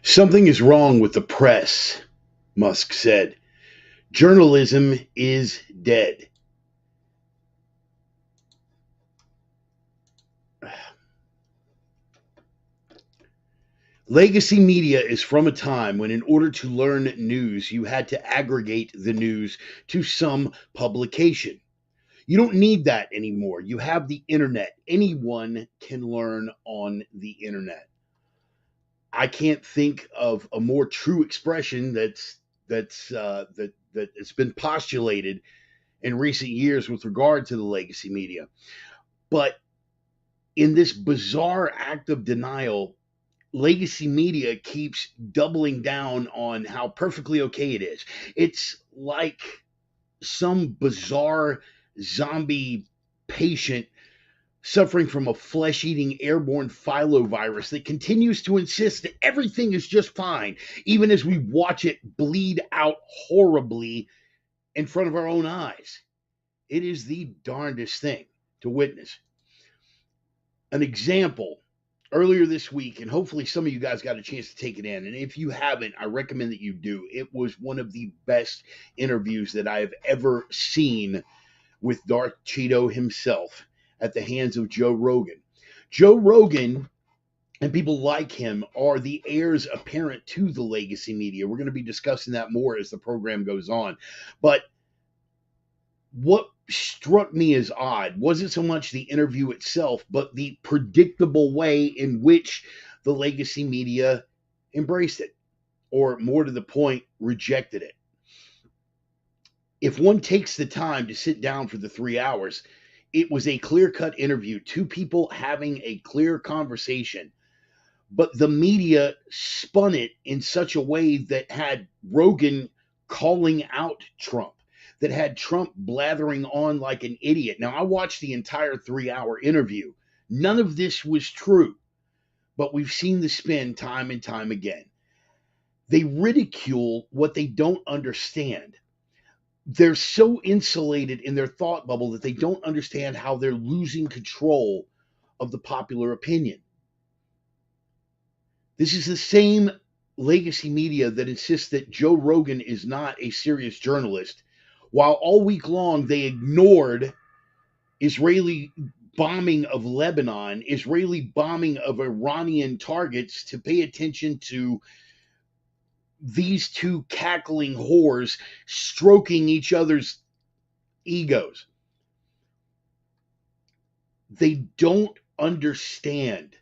Something is wrong with the press, Musk said. Journalism is dead. Legacy media is from a time when, in order to learn news, you had to aggregate the news to some publication. You don't need that anymore. You have the internet. Anyone can learn on the internet. I can't think of a more true expression that's been postulated in recent years with regard to the legacy media. But in this bizarre act of denial, legacy media keeps doubling down on how perfectly okay it is. It's like some bizarre zombie patient suffering from a flesh eating airborne filovirus that continues to insist that everything is just fine, even as we watch it bleed out horribly in front of our own eyes. It is the darndest thing to witness. An example earlier this week, and hopefully some of you guys got a chance to take it in. And if you haven't, I recommend that you do. It was one of the best interviews that I have ever seen with Darth Cheeto himself at the hands of Joe Rogan. Joe Rogan and people like him are the heirs apparent to the legacy media. We're going to be discussing that more as the program goes on. But what struck me as odd wasn't so much the interview itself, but the predictable way in which the legacy media embraced it, or more to the point, rejected it. If one takes the time to sit down for the 3 hours, it was a clear-cut interview, two people having a clear conversation, but the media spun it in such a way that had Rogan calling out Trump, that had Trump blathering on like an idiot. Now, I watched the entire 3 hour interview. None of this was true, but we've seen the spin time and time again. They ridicule what they don't understand. They're so insulated in their thought bubble that they don't understand how they're losing control of the popular opinion. This is the same legacy media that insists that Joe Rogan is not a serious journalist, while all week long they ignored Israeli bombing of Lebanon, Israeli bombing of Iranian targets to pay attention to these two cackling whores stroking each other's egos. They don't understand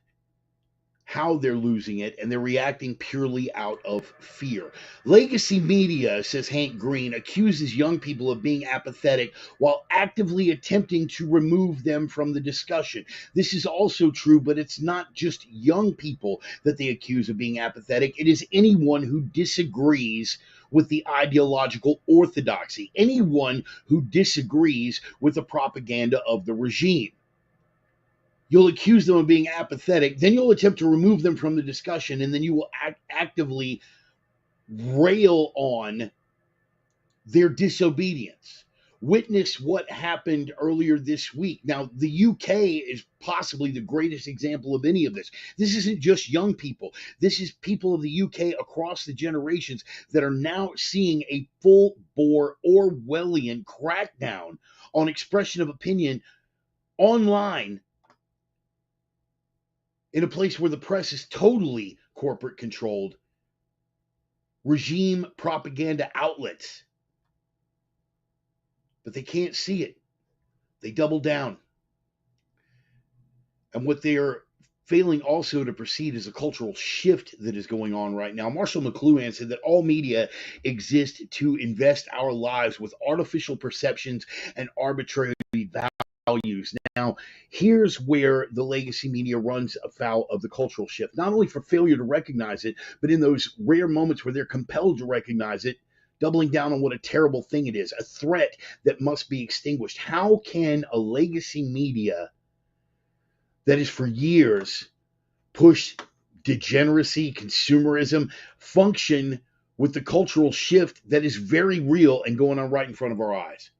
how they're losing it, and they're reacting purely out of fear. Legacy media, says Hank Green, accuses young people of being apathetic while actively attempting to remove them from the discussion. This is also true, but it's not just young people that they accuse of being apathetic. It is anyone who disagrees with the ideological orthodoxy, anyone who disagrees with the propaganda of the regime. You'll accuse them of being apathetic, then you'll attempt to remove them from the discussion, and then you will actively rail on their disobedience. Witness what happened earlier this week. Now, the UK is possibly the greatest example of any of this. This isn't just young people. This is people of the UK across the generations that are now seeing a full-bore Orwellian crackdown on expression of opinion online, in a place where the press is totally corporate controlled, regime propaganda outlets. But they can't see it. They double down. And what they are failing also to perceive is a cultural shift that is going on right now. Marshall McLuhan said that all media exist to invest our lives with artificial perceptions and arbitrary values. Now, here's where the legacy media runs afoul of the cultural shift, not only for failure to recognize it, but in those rare moments where they're compelled to recognize it, doubling down on what a terrible thing it is, a threat that must be extinguished. How can a legacy media that has for years pushed degeneracy, consumerism, function with the cultural shift that is very real and going on right in front of our eyes?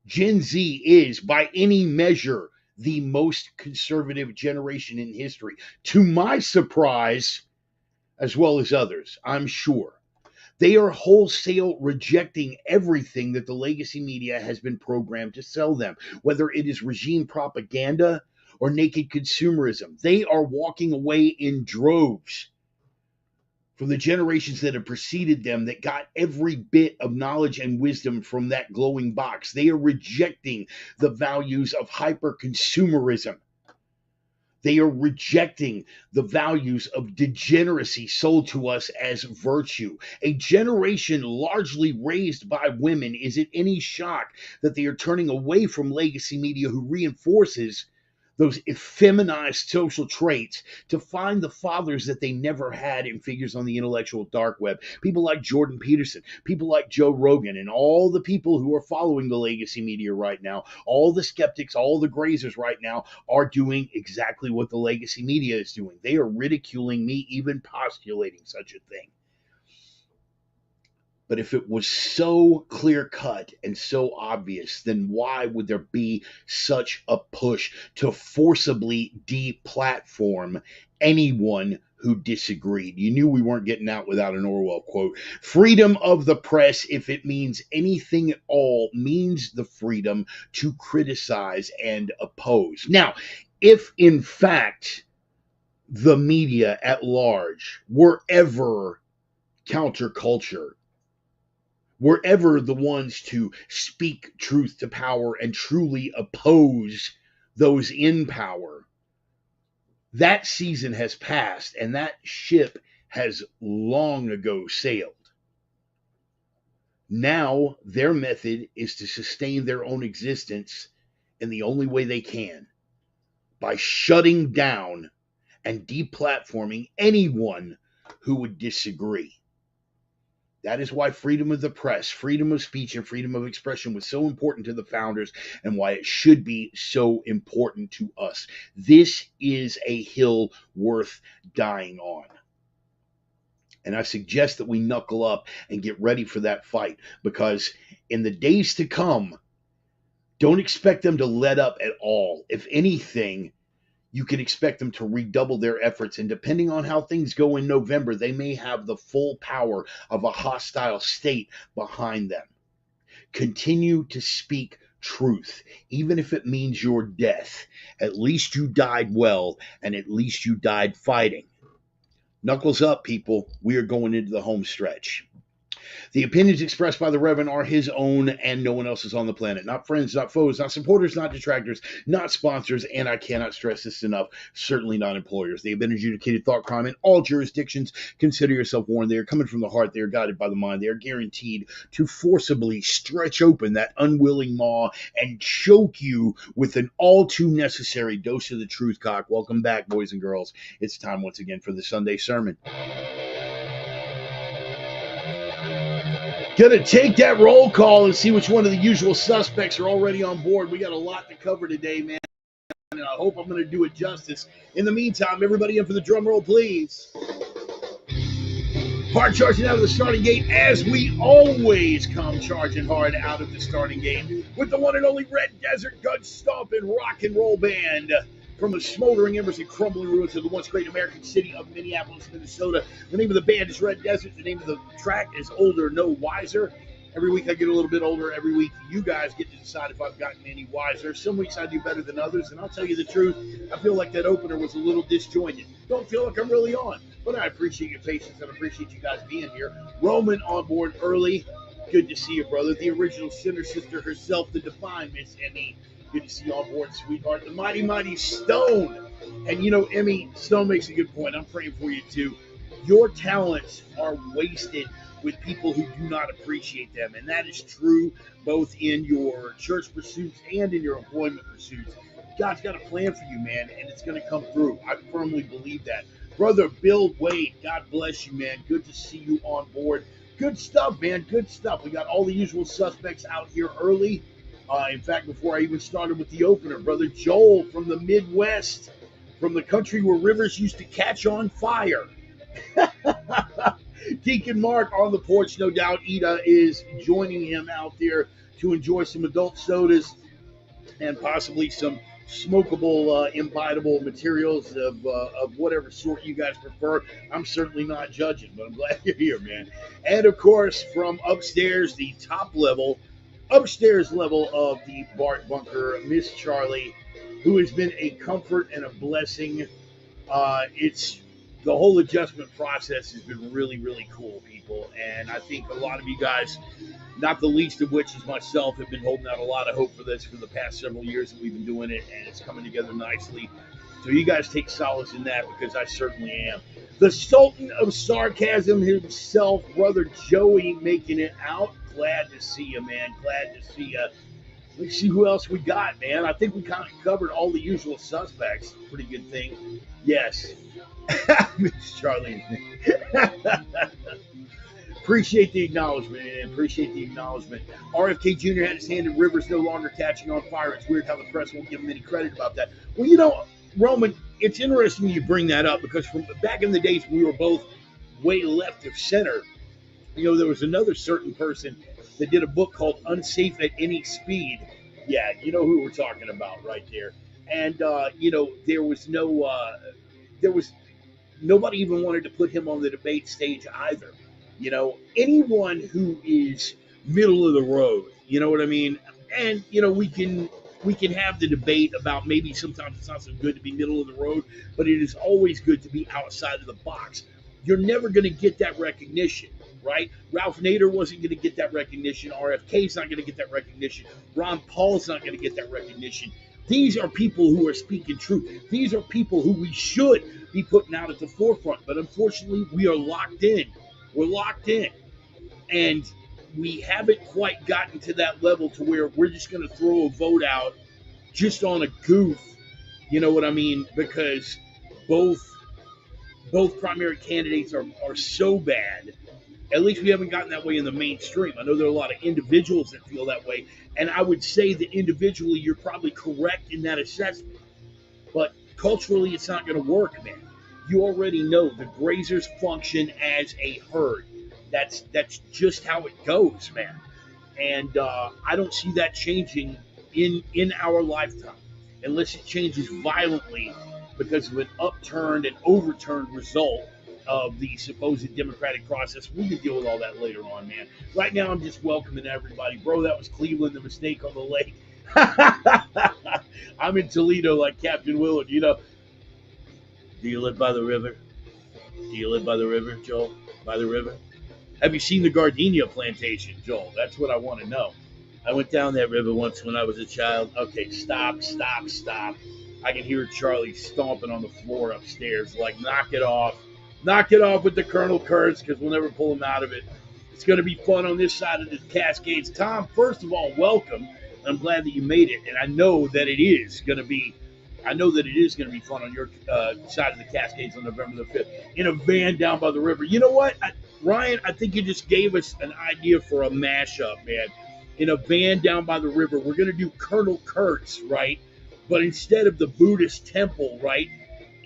Gen Z is, by any measure, the most conservative generation in history. To my surprise, as well as others, I'm sure. They are wholesale rejecting everything that the legacy media has been programmed to sell them, whether it is regime propaganda or naked consumerism. They are walking away in droves from the generations that have preceded them that got every bit of knowledge and wisdom from that glowing box. They are rejecting the values of hyper consumerism. They are rejecting the values of degeneracy sold to us as virtue. A generation largely raised by women. Is it any shock that they are turning away from legacy media who reinforces those effeminized social traits to find the fathers that they never had in figures on the intellectual dark web? People like Jordan Peterson, people like Joe Rogan, and all the people who are following the legacy media right now, all the skeptics, all the grazers right now are doing exactly what the legacy media is doing. They are ridiculing me even postulating such a thing. But if it was so clear cut and so obvious, then why would there be such a push to forcibly deplatform anyone who disagreed? You knew we weren't getting out without an Orwell quote. Freedom of the press, if it means anything at all, means the freedom to criticize and oppose. Now, if in fact the media at large were ever counterculture, were ever the ones to speak truth to power and truly oppose those in power, that season has passed and that ship has long ago sailed. Now their method is to sustain their own existence in the only way they can, by shutting down and deplatforming anyone who would disagree. That is why freedom of the press, freedom of speech, and freedom of expression was so important to the founders, and why it should be so important to us. This is a hill worth dying on. And I suggest that we knuckle up and get ready for that fight, because in the days to come, don't expect them to let up at all. If anything, you can expect them to redouble their efforts. And depending on how things go in November, they may have the full power of a hostile state behind them. Continue to speak truth, even if it means your death. At least you died well, and at least you died fighting. Knuckles up, people. We are going into the home stretch. The opinions expressed by the Reverend are his own and no one else's on the planet. Not friends, not foes, not supporters, not detractors, not sponsors, and I cannot stress this enough, certainly not employers. They have been adjudicated thought crime in all jurisdictions. Consider yourself warned. They are coming from the heart. They are guided by the mind. They are guaranteed to forcibly stretch open that unwilling maw and choke you with an all too necessary dose of the truth cock. Welcome back, boys and girls. It's time once again for the Sunday sermon. Gonna take that roll call and see which one of the usual suspects are already on board. We got a lot to cover today, man, and I hope I'm gonna do it justice. In the meantime, everybody in for the drum roll, please. Hard charging out of the starting gate, as we always come charging hard out of the starting gate, with the one and only Red Desert gun stomping rock and roll band. From the smoldering embers and crumbling ruins of the once great American city of Minneapolis, Minnesota. The name of the band is Red Desert. The name of the track is Older, No Wiser. Every week I get a little bit older. Every week you guys get to decide if I've gotten any wiser. Some weeks I do better than others, and I'll tell you the truth, I feel like that opener was a little disjointed. Don't feel like I'm really on, but I appreciate your patience and appreciate you guys being here. Roman on board early. Good to see you, brother. The original sinner sister herself, the divine Miss Emmy. Good to see you on board, sweetheart. The mighty, mighty Stone. And, you know, Emmy, Stone makes a good point. I'm praying for you, too. Your talents are wasted with people who do not appreciate them. And that is true both in your church pursuits and in your employment pursuits. God's got a plan for you, man, and it's going to come through. I firmly believe that. Brother Bill Wade, God bless you, man. Good to see you on board. Good stuff, man. Good stuff. We got all the usual suspects out here early. In fact, before I even started with the opener, Brother Joel from the Midwest, from the country where rivers used to catch on fire. Deacon Mark on the porch, no doubt. Ida is joining him out there to enjoy some adult sodas and possibly some smokable, imbibable materials of whatever sort you guys prefer. I'm certainly not judging, but I'm glad you're here, man. And of course, from upstairs, the top level, upstairs level of the Bart Bunker, Miss Charlie, who has been a comfort and a blessing. It's the whole adjustment process has been really, really cool, people. And I think a lot of you guys, not the least of which is myself, have been holding out a lot of hope for this for the past several years that we've been doing it, and it's coming together nicely. So you guys take solace in that because I certainly am. The Sultan of Sarcasm himself, Brother Joey, making it out. Glad to see you, man. Glad to see you. Let's see who else we got, man. I think we kind of covered all the usual suspects. Pretty good thing. Yes. Miss Charlie. Appreciate the acknowledgement, man. Appreciate the acknowledgement. RFK Jr. had his hand in rivers no longer catching on fire. It's weird how the press won't give him any credit about that. Well, Roman, it's interesting you bring that up because from back in the days when we were both way left of center, there was another certain person that did a book called Unsafe at Any Speed. Yeah, you know who we're talking about right there. And, there was nobody even wanted to put him on the debate stage either. Anyone who is middle of the road, you know what I mean? And, we can have the debate about maybe sometimes it's not so good to be middle of the road, but it is always good to be outside of the box. You're never going to get that recognition, right? Ralph Nader wasn't going to get that recognition. RFK's not going to get that recognition. Ron Paul's not going to get that recognition. These are people who are speaking truth. These are people who we should be putting out at the forefront. But unfortunately, we are locked in. We're locked in. And we haven't quite gotten to that level to where we're just going to throw a vote out just on a goof. You know what I mean? Because both primary candidates are so bad. At least we haven't gotten that way in the mainstream. I know there are a lot of individuals that feel that way. And I would say that individually, you're probably correct in that assessment. But culturally, it's not going to work, man. You already know the grazers function as a herd. That's just how it goes, man. And I don't see that changing in our lifetime unless it changes violently because of an upturned and overturned result of the supposed democratic process. We can deal with all that later on, man. Right now, I'm just welcoming everybody. Bro, that was Cleveland, the mistake on the lake. I'm in Toledo like Captain Willard, Do you live by the river? Do you live by the river, Joel? By the river? Have you seen the gardenia plantation, Joel? That's what I want to know. I went down that river once when I was a child. Okay, stop. I can hear Charlie stomping on the floor upstairs, like, knock it off. Knock it off with the Colonel Kurtz, because we'll never pull him out of it. It's going to be fun on this side of the Cascades. Tom, first of all, welcome. I'm glad that you made it, and I know that it is going to be fun on your side of the Cascades on November the 5th in a van down by the river. You know what, Ryan? I think you just gave us an idea for a mashup, man. In a van down by the river, we're going to do Colonel Kurtz, right? But instead of the Buddhist temple, right?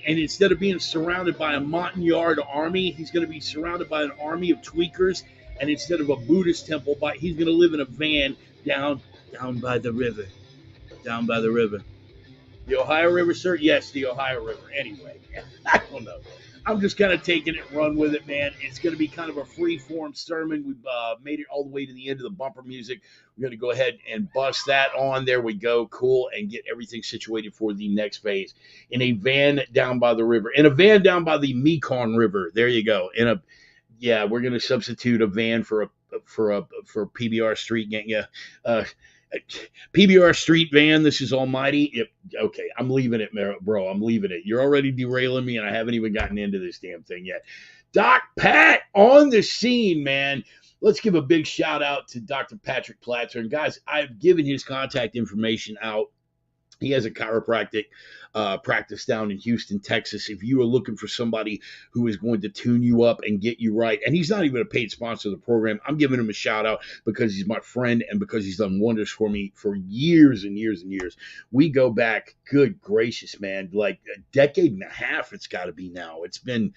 And instead of being surrounded by a Montagnard army, he's going to be surrounded by an army of tweakers. And instead of a Buddhist temple, he's going to live in a van down by the river. Down by the river. The Ohio River, sir? Yes, the Ohio River. Anyway, I don't know. I'm just kind of taking it and run with it, man. It's going to be kind of a free-form sermon. We've made it all the way to the end of the bumper music. We're going to go ahead and bust that on. There we go. Cool. And get everything situated for the next phase. In a van down by the river. In a van down by the Mekong River. There you go. We're going to substitute a van for PBR Street gang. Yeah. PBR Street Van, this is Almighty. Yep. Okay, I'm leaving it, bro. I'm leaving it. You're already derailing me, and I haven't even gotten into this damn thing yet. Doc Pat on the scene, man. Let's give a big shout out to Dr. Patrick Platzer. And guys, I've given his contact information out. He has a chiropractic practice down in Houston, Texas. If you are looking for somebody who is going to tune you up and get you right, and he's not even a paid sponsor of the program, I'm giving him a shout out because he's my friend and because he's done wonders for me for years and years and years. We go back, good gracious, man, like a decade and a half it's got to be now. It's been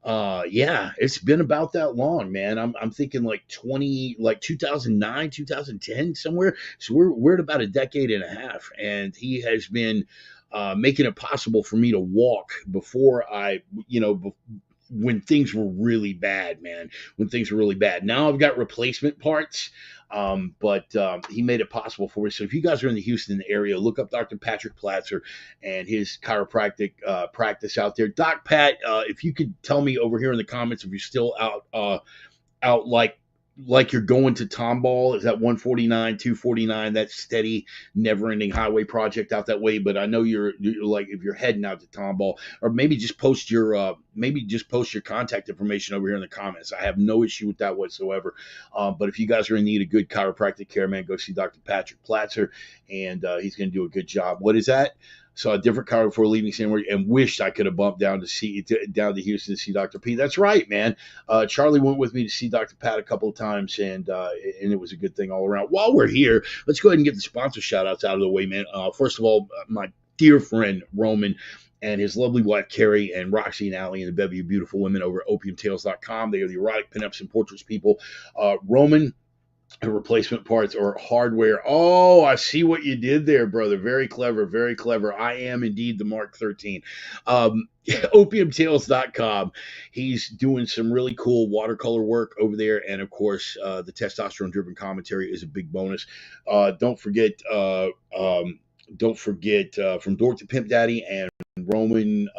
Yeah, it's been about that long, man. I'm thinking like 2009, 2010, somewhere. So we're at about a decade and a half, and he has been making it possible for me to walk before when things were really bad, man. When things were really bad. Now I've got replacement parts, but he made it possible for me. So if you guys are in the Houston area, look up Dr. Patrick Platzer and his chiropractic practice out there. Doc Pat, if you could tell me over here in the comments if you're still out like you're going to Tomball. Is that 149, 249, that steady, never-ending highway project out that way? But I know you're like, if you're heading out to Tomball, or maybe just post your contact information over here in the comments. I have no issue with that whatsoever. But if you guys are in need of good chiropractic care, man, go see Dr. Patrick Platzer, and he's going to do a good job. What is that? Saw a different car before leaving San Maria and wished I could have bumped down to Houston to see Dr. P. That's right, man. Charlie went with me to see Dr. Pat a couple of times, and it was a good thing all around. While we're here, let's go ahead and get the sponsor shout outs out of the way, man. First of all, my dear friend Roman and his lovely wife Carrie and Roxy and Allie and the bevy of beautiful women over at opiumtales.com. They are the erotic pinups and portraits people. Roman, replacement parts or hardware. Oh, I see what you did there, brother. Very clever, very clever. I am indeed the Mark 13. Opiumtales.com. He's doing some really cool watercolor work over there, and of course the testosterone driven commentary is a big bonus. Don't forget From Dork to Pimp Daddy and Roman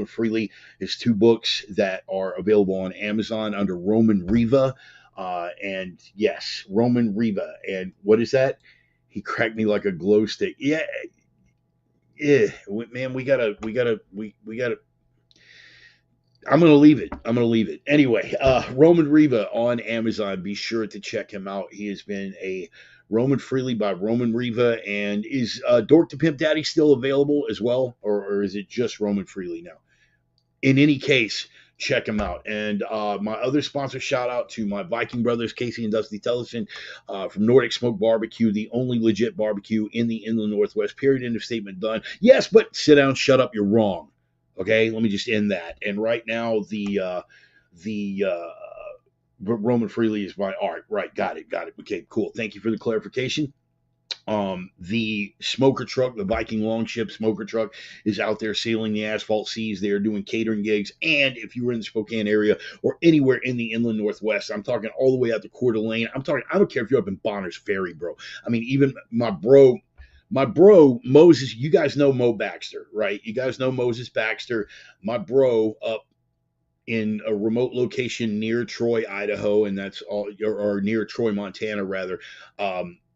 Freely, his two books that are available on Amazon under Roman Riva. And yes, Roman Riva. And what is that? He cracked me like a glow stick. Yeah, man, we gotta. I'm gonna leave it. Anyway, Roman Riva on Amazon. Be sure to check him out. He has been a Roman Freely by Roman Riva. And is Dork to Pimp Daddy still available as well, or is it just Roman Freely now? In any case, check them out. And my other sponsor shout out to my Viking brothers, Casey and Dusty Tellison from Nordic Smoke Barbecue, the only legit barbecue in the Inland Northwest. Period. End of statement done. Yes, but sit down, shut up, you're wrong. Okay, let me just end that. And right now, the Roman Freely is my art. Right, got it. Okay, cool. Thank you for the clarification. The smoker truck, the Viking Longship smoker truck, is out there sailing the asphalt seas. They are doing catering gigs. And if you were in the Spokane area or anywhere in the Inland Northwest, I'm talking all the way out to Coeur d'Alene. I don't care if you're up in Bonner's Ferry, bro. I mean, even my bro Moses, you guys know Mo Baxter, right? You guys know Moses Baxter, my bro up in a remote location near Troy, Idaho, and that's all, or near Troy, Montana, rather.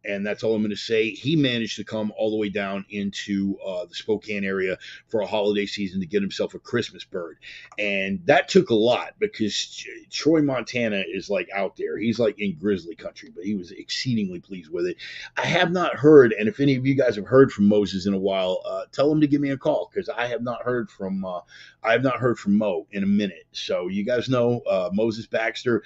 And that's all I'm going to say. He managed to come all the way down into the Spokane area for a holiday season to get himself a Christmas bird. And that took a lot because Troy, Montana is like out there. He's like in grizzly country, but he was exceedingly pleased with it. I have not heard, and if any of you guys have heard from Moses in a while, tell him to give me a call because I have not heard from Mo in a minute. So you guys know Moses Baxter.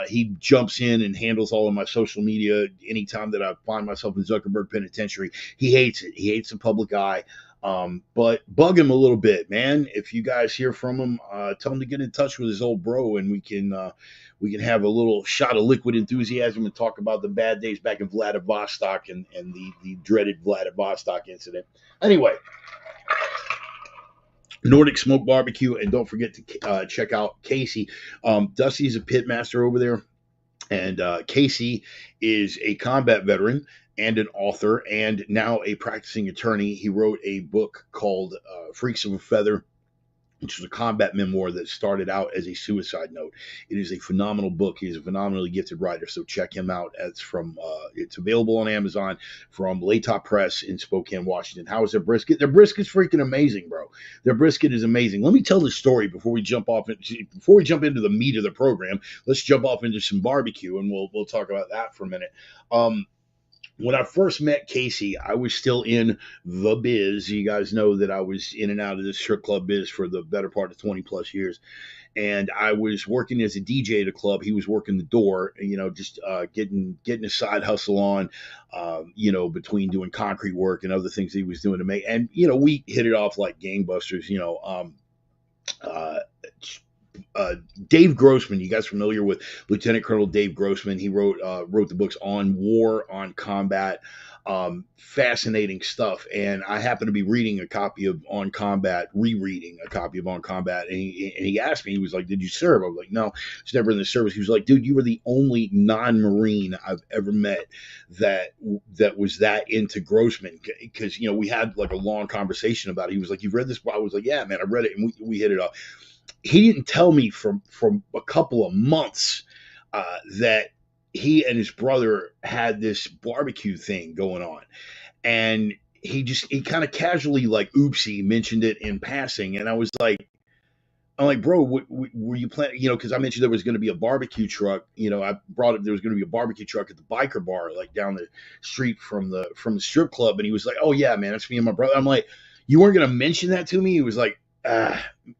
He jumps in and handles all of my social media anytime that I find myself in Zuckerberg Penitentiary. He hates it. He hates the public eye. But bug him a little bit, man. If you guys hear from him, tell him to get in touch with his old bro, and we can have a little shot of liquid enthusiasm and talk about the bad days back in Vladivostok and the dreaded Vladivostok incident. Anyway, Nordic Smoke Barbecue, and don't forget to check out Casey. Dusty's a pit master over there. And Casey is a combat veteran and an author and now a practicing attorney. He wrote a book called Freaks of a Feather, which was a combat memoir that started out as a suicide note. It is a phenomenal book. He's a phenomenally gifted writer, so check him out. It's available on Amazon from Latop Press in Spokane, Washington. How is their brisket? Their brisket's freaking amazing, bro. Their brisket is amazing. Let me tell the story before we jump into the meat of the program. Let's jump off into some barbecue, and we'll talk about that for a minute. When I first met Casey, I was still in the biz. You guys know that I was in and out of the strip club biz for the better part of 20 plus years. And I was working as a DJ at a club. He was working the door, just getting a side hustle on, between doing concrete work and other things he was doing to make. And, we hit it off like gangbusters, Dave Grossman. You guys familiar with Lieutenant Colonel Dave Grossman? He wrote the books On War, On Combat. Fascinating stuff. And I happen to be reading a copy of On Combat, rereading a copy of On Combat. And he asked me, he was like, "Did you serve?" I was like, "No, it's never in the service." He was like, "Dude, you were the only non-Marine I've ever met that was that into Grossman." Because, we had like a long conversation about it. He was like, "You've read this?" I was like, "Yeah, man, I read it." And we hit it up. He didn't tell me from a couple of months that he and his brother had this barbecue thing going on, and he kind of casually, like, oopsie, mentioned it in passing. And I'm like, "Bro, were you planning?" Because I mentioned there was going to be a barbecue truck. I brought up there was going to be a barbecue truck at the biker bar, like down the street from the strip club. And he was like, "Oh yeah, man, that's me and my brother." I'm like, "You weren't going to mention that to me?" He was like,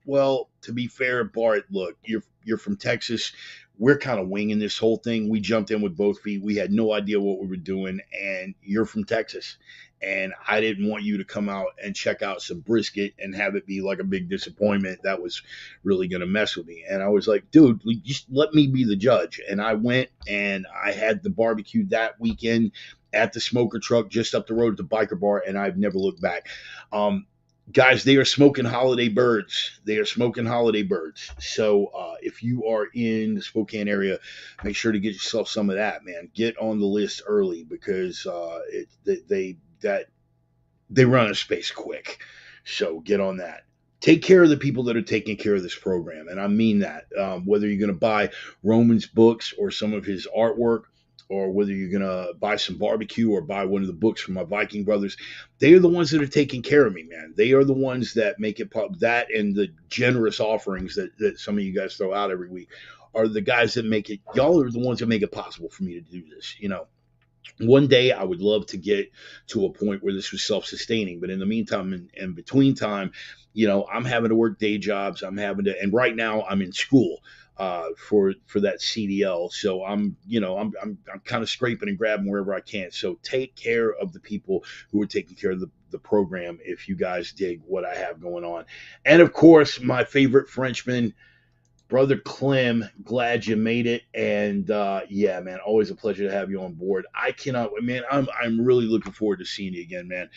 "Well, to be fair, Bart, look, you're from Texas. We're kind of winging this whole thing. We jumped in with both feet. We had no idea what we were doing, and you're from Texas. And I didn't want you to come out and check out some brisket and have it be like a big disappointment. That was really going to mess with me." And I was like, "Dude, just let me be the judge." And I went and I had the barbecue that weekend at the smoker truck just up the road at the biker bar, and I've never looked back. Guys, they are smoking holiday birds. They are smoking holiday birds. So if you are in the Spokane area, make sure to get yourself some of that, man. Get on the list early, because they run out of space quick. So get on that. Take care of the people that are taking care of this program, and I mean that. Whether you're going to buy Roman's books or some of his artwork, or whether you're going to buy some barbecue or buy one of the books from my Viking brothers, they are the ones that are taking care of me, man. They are the ones that make it that, and the generous offerings that some of you guys throw out every week are the guys that make it. Y'all are the ones that make it possible for me to do this. One day I would love to get to a point where this was self-sustaining, but in the meantime and between time, I'm having to work day jobs. And right now I'm in school for that CDL. So I'm kind of scraping and grabbing wherever I can. So take care of the people who are taking care of the program, if you guys dig what I have going on. And of course, my favorite Frenchman, Brother Clem, glad you made it. And yeah, man, always a pleasure to have you on board. I cannot, man, I'm really looking forward to seeing you again, man.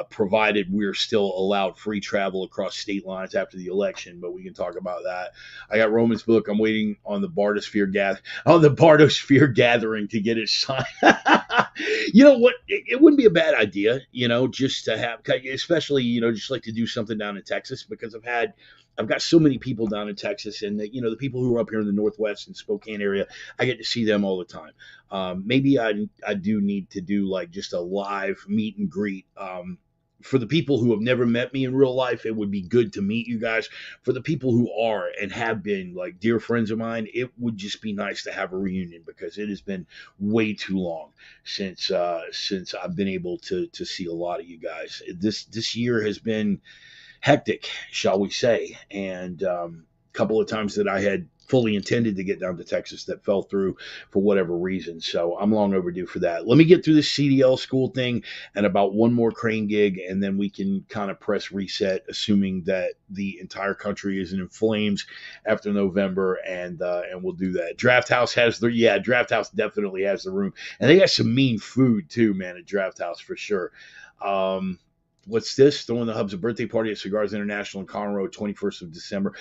Provided we're still allowed free travel across state lines after the election, but we can talk about that. I got Roman's book. I'm waiting on the Bardosphere gathering to get it signed. You know what? It wouldn't be a bad idea, just to have, especially, just like to do something down in Texas, because I've got so many people down in Texas, and the people who are up here in the Northwest and Spokane area, I get to see them all the time. Maybe I do need to do like just a live meet and greet. For the people who have never met me in real life, it would be good to meet you guys. For the people who are and have been like dear friends of mine, it would just be nice to have a reunion, because it has been way too long since I've been able to see a lot of you guys. This year has been hectic, shall we say, and a couple of times that I had fully intended to get down to Texas that fell through for whatever reason. So I'm long overdue for that. Let me get through this CDL school thing and about one more crane gig, and then we can kind of press reset, assuming that the entire country isn't in flames after November, and we'll do that. Draft House definitely has the room, and they got some mean food too, man, at Draft House for sure. What's this? Throwing the Hubs a birthday party at Cigars International in Conroe, 21st of December.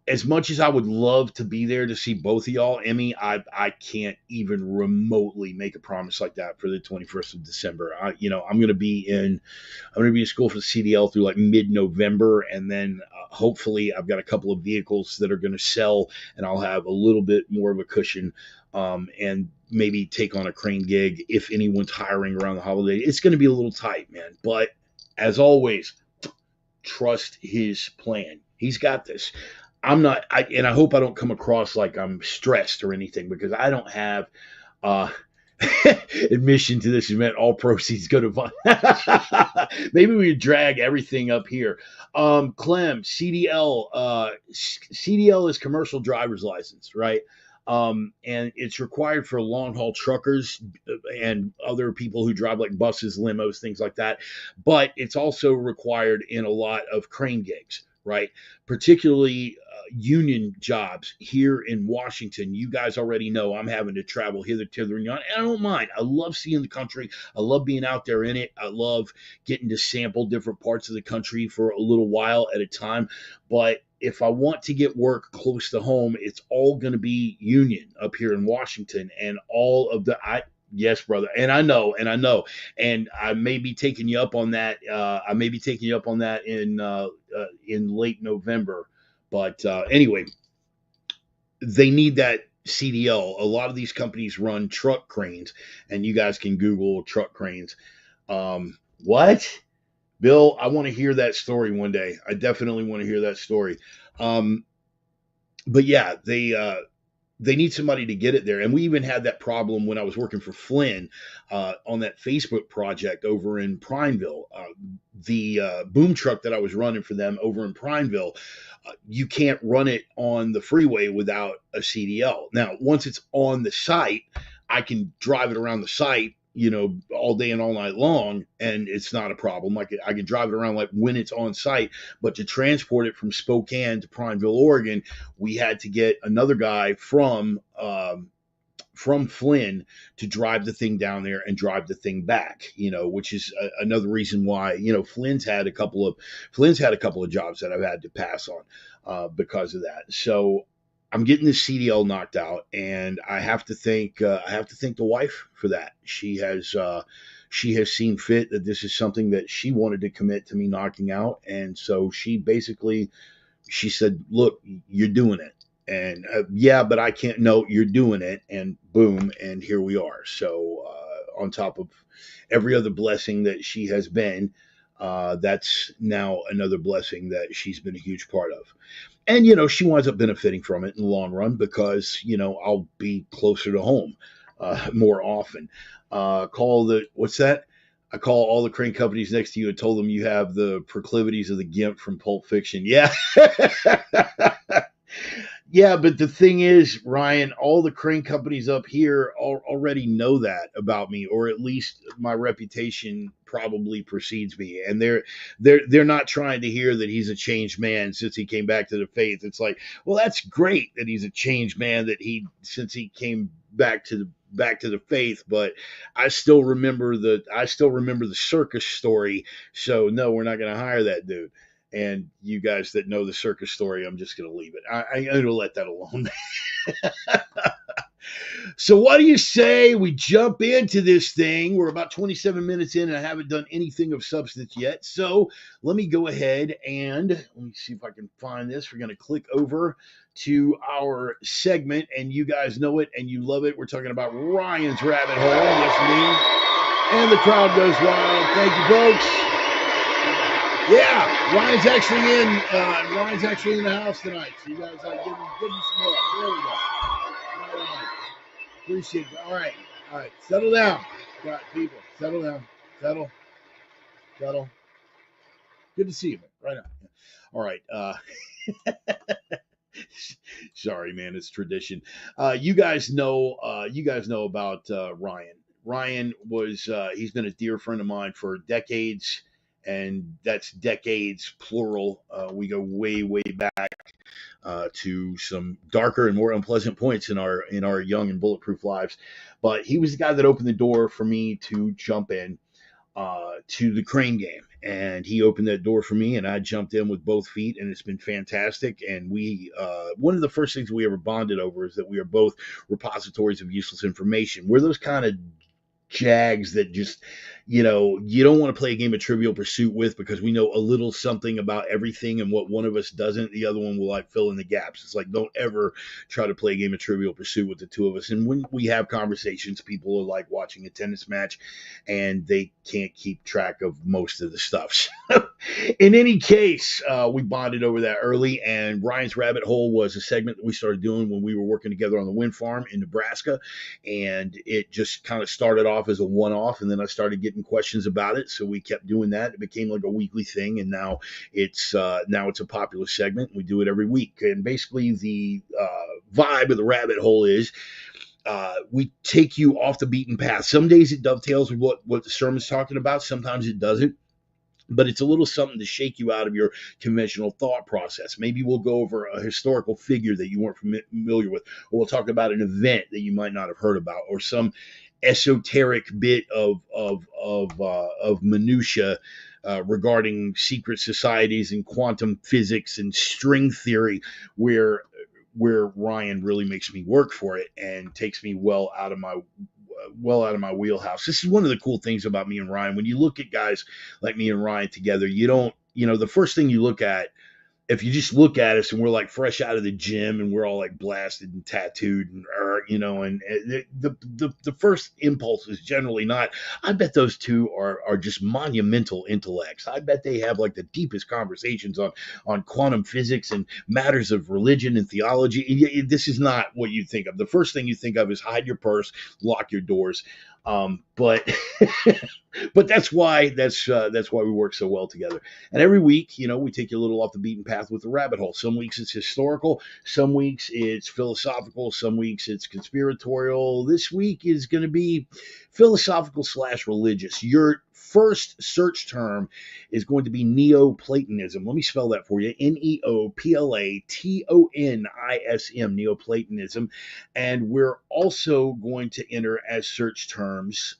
As much as I would love to be there to see both of y'all, Emmy, I can't even remotely make a promise like that for the 21st of December. I'm going to be in school for the CDL through like mid-November, and then hopefully I've got a couple of vehicles that are going to sell, and I'll have a little bit more of a cushion, and maybe take on a crane gig if anyone's hiring around the holiday. It's going to be a little tight, man. But as always, trust his plan. He's got this. And I hope I don't come across like I'm stressed or anything, because I don't have admission to this event. All proceeds go to fund. Maybe we drag everything up here. Clem, CDL is commercial driver's license, right? And it's required for long haul truckers and other people who drive like buses, limos, things like that. But it's also required in a lot of crane gigs. right? Particularly union jobs here in Washington. You guys already know I'm having to travel hither, thither, and yon. And I don't mind. I love seeing the country. I love being out there in it. I love getting to sample different parts of the country for a little while at a time. But if I want to get work close to home, it's all going to be union up here in Washington, and all of the I. Yes, brother, and I know, and I may be taking you up on that. I may be taking you up on that in late November. But anyway, they need that CDL. A lot of these companies run truck cranes, and you guys can Google truck cranes. What? Bill, I want to hear that story one day. I definitely want to hear that story. Um, but yeah, they need somebody to get it there. And we even had that problem when I was working for Flynn on that Facebook project over in Prineville. The boom truck that I was running for them over in Prineville, you can't run it on the freeway without a CDL. Now, once it's on the site, I can drive it around the site, all day and all night long, and it's not a problem. I can drive it around like when it's on site, but to transport it from Spokane to Prineville, Oregon, we had to get another guy from Flynn to drive the thing down there and drive the thing back, which is another reason why, Flynn's had a couple of jobs that I've had to pass on because of that. So I'm getting this CDL knocked out, and I have to thank the wife for that. She has seen fit that this is something that she wanted to commit to me knocking out, and so she said, "Look, you're doing it." And yeah, but I can't. No, you're doing it, and boom, and here we are. So on top of every other blessing that she has been, that's now another blessing that she's been a huge part of. And, she winds up benefiting from it in the long run because, I'll be closer to home more often. What's that? I call all the crane companies next to you and told them you have the proclivities of the gimp from Pulp Fiction. Yeah. Yeah, but the thing is, Ryan, all the crane companies up here already know that about me, or at least my reputation probably precedes me, and they're not trying to hear that he's a changed man since he came back to the faith. It's like, well, that's great that he's a changed man since he came back to the faith, but I still remember the circus story. So no, we're not going to hire that dude. And you guys that know the circus story, I'm just going to leave it. I'm going to let that alone. So what do you say we jump into this thing? We're about 27 minutes in, and I haven't done anything of substance yet. So let me go ahead and let me see if I can find this. We're going to click over to our segment, and you guys know it and you love it. We're talking about Ryan's Rabbit Hole. Yes, me. And the crowd goes wild. Thank you, folks. Yeah, Ryan's actually in the house tonight. So you guys give him some love. There we go. All right. Appreciate it. All right. Settle down. Got people. Settle down. Settle. Good to see you, man. Right on. All right. Sorry, man. It's tradition. You guys know about Ryan. Ryan he's been a dear friend of mine for decades. And that's decades, plural. We go way, way back to some darker and more unpleasant points in our young and bulletproof lives. But he was the guy that opened the door for me to jump in to the crane game. And he opened that door for me, and I jumped in with both feet, and it's been fantastic. And one of the first things we ever bonded over is that we are both repositories of useless information. We're those kind of jags that just, you don't want to play a game of Trivial Pursuit with, because we know a little something about everything, and what one of us doesn't, the other one will like fill in the gaps. It's like, don't ever try to play a game of Trivial Pursuit with the two of us. And when we have conversations, people are like watching a tennis match and they can't keep track of most of the stuff. So in any case, we bonded over that early, and Ryan's Rabbit Hole was a segment that we started doing when we were working together on the wind farm in Nebraska. And it just kind of started off as a one-off, and then I started getting questions about it, so we kept doing that. It became like a weekly thing, and now it's a popular segment. We do it every week, and basically the vibe of the rabbit hole is we take you off the beaten path. Some days it dovetails with what the sermon's talking about. Sometimes it doesn't. but it's a little something to shake you out of your conventional thought process. Maybe we'll go over a historical figure that you weren't familiar with, or we'll talk about an event that you might not have heard about, or some esoteric bit of minutia regarding secret societies and quantum physics and string theory, where Ryan really makes me work for it and takes me well out of my wheelhouse. This is one of the cool things about me and Ryan. When you look at guys like me and Ryan together, you don't, the first thing you look at, if you just look at us and we're like fresh out of the gym and we're all like blasted and tattooed and the first impulse is generally not, I bet those two are just monumental intellects. I bet they have like the deepest conversations on quantum physics and matters of religion and theology. This is not what you think of. The first thing you think of is hide your purse, lock your doors. But but that's why we work so well together. And every week, we take you a little off the beaten path with the rabbit hole. Some weeks it's historical, some weeks it's philosophical, some weeks it's conspiratorial. This week is going to be philosophical / religious. Your first search term is going to be Neoplatonism. Let me spell that for you. Neoplatonism, Neoplatonism. And we're also going to enter as search terms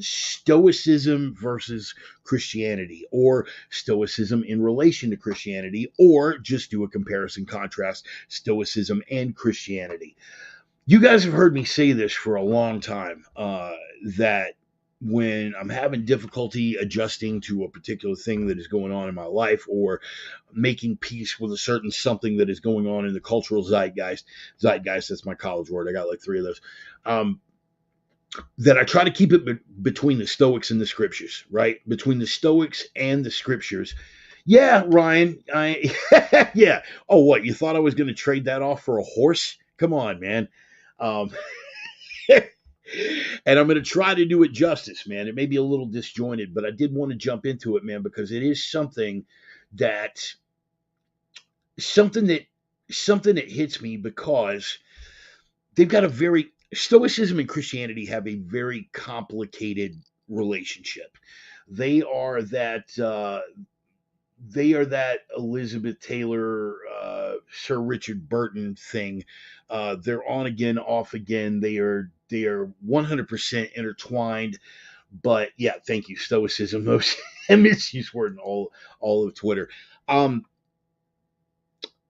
Stoicism versus Christianity, or Stoicism in relation to Christianity, or just do a comparison contrast, Stoicism and Christianity. You guys have heard me say this for a long time, that when I'm having difficulty adjusting to a particular thing that is going on in my life, or making peace with a certain something that is going on in the cultural zeitgeist, that's my college word. I got like 3 of those. That I try to keep it between the Stoics and the scriptures, right? Between the Stoics and the scriptures. Yeah, Ryan. Yeah. Oh, what? You thought I was going to trade that off for a horse? Come on, man. And I'm going to try to do it justice, man. It may be a little disjointed, but I did want to jump into it, man, because it is something that hits me, because they've got Stoicism and Christianity have a very complicated relationship. They are that Elizabeth Taylor, Sir Richard Burton thing. They're on again, off again. They are 100% intertwined. But yeah, thank you. Stoicism, most misused word in all of Twitter.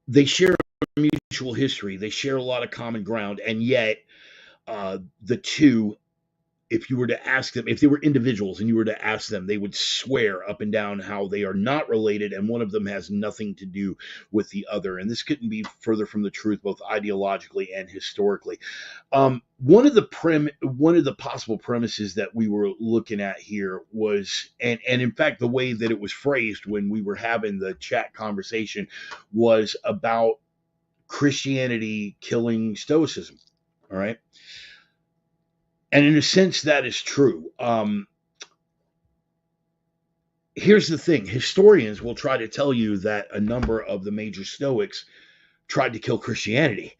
They share a mutual history. They share a lot of common ground, and yet the two, if you were to ask them, if they were individuals and you were to ask them, they would swear up and down how they are not related, and one of them has nothing to do with the other. And this couldn't be further from the truth, both ideologically and historically. One of the possible premises that we were looking at here was, and in fact, the way that it was phrased when we were having the chat conversation, was about Christianity killing Stoicism. All right. And in a sense, that is true. Here's the thing. Historians will try to tell you that a number of the major Stoics tried to kill Christianity,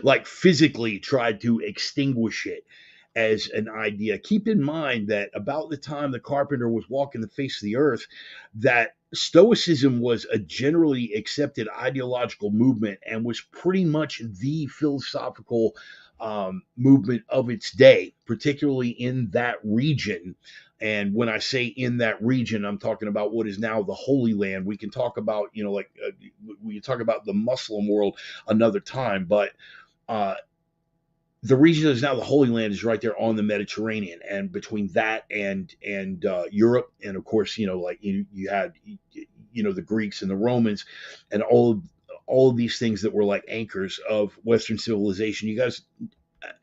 like physically tried to extinguish it as an idea. Keep in mind that about the time the carpenter was walking the face of the earth, that Stoicism was a generally accepted ideological movement and was pretty much the philosophical movement of its day, particularly in that region. And when I say in that region, I'm talking about what is now the Holy Land. We can talk about, we can talk about the Muslim world another time, but the region that is now the Holy Land is right there on the Mediterranean, and between that and Europe, and of course, you had the Greeks and the Romans, and all of these things that were like anchors of Western civilization. You guys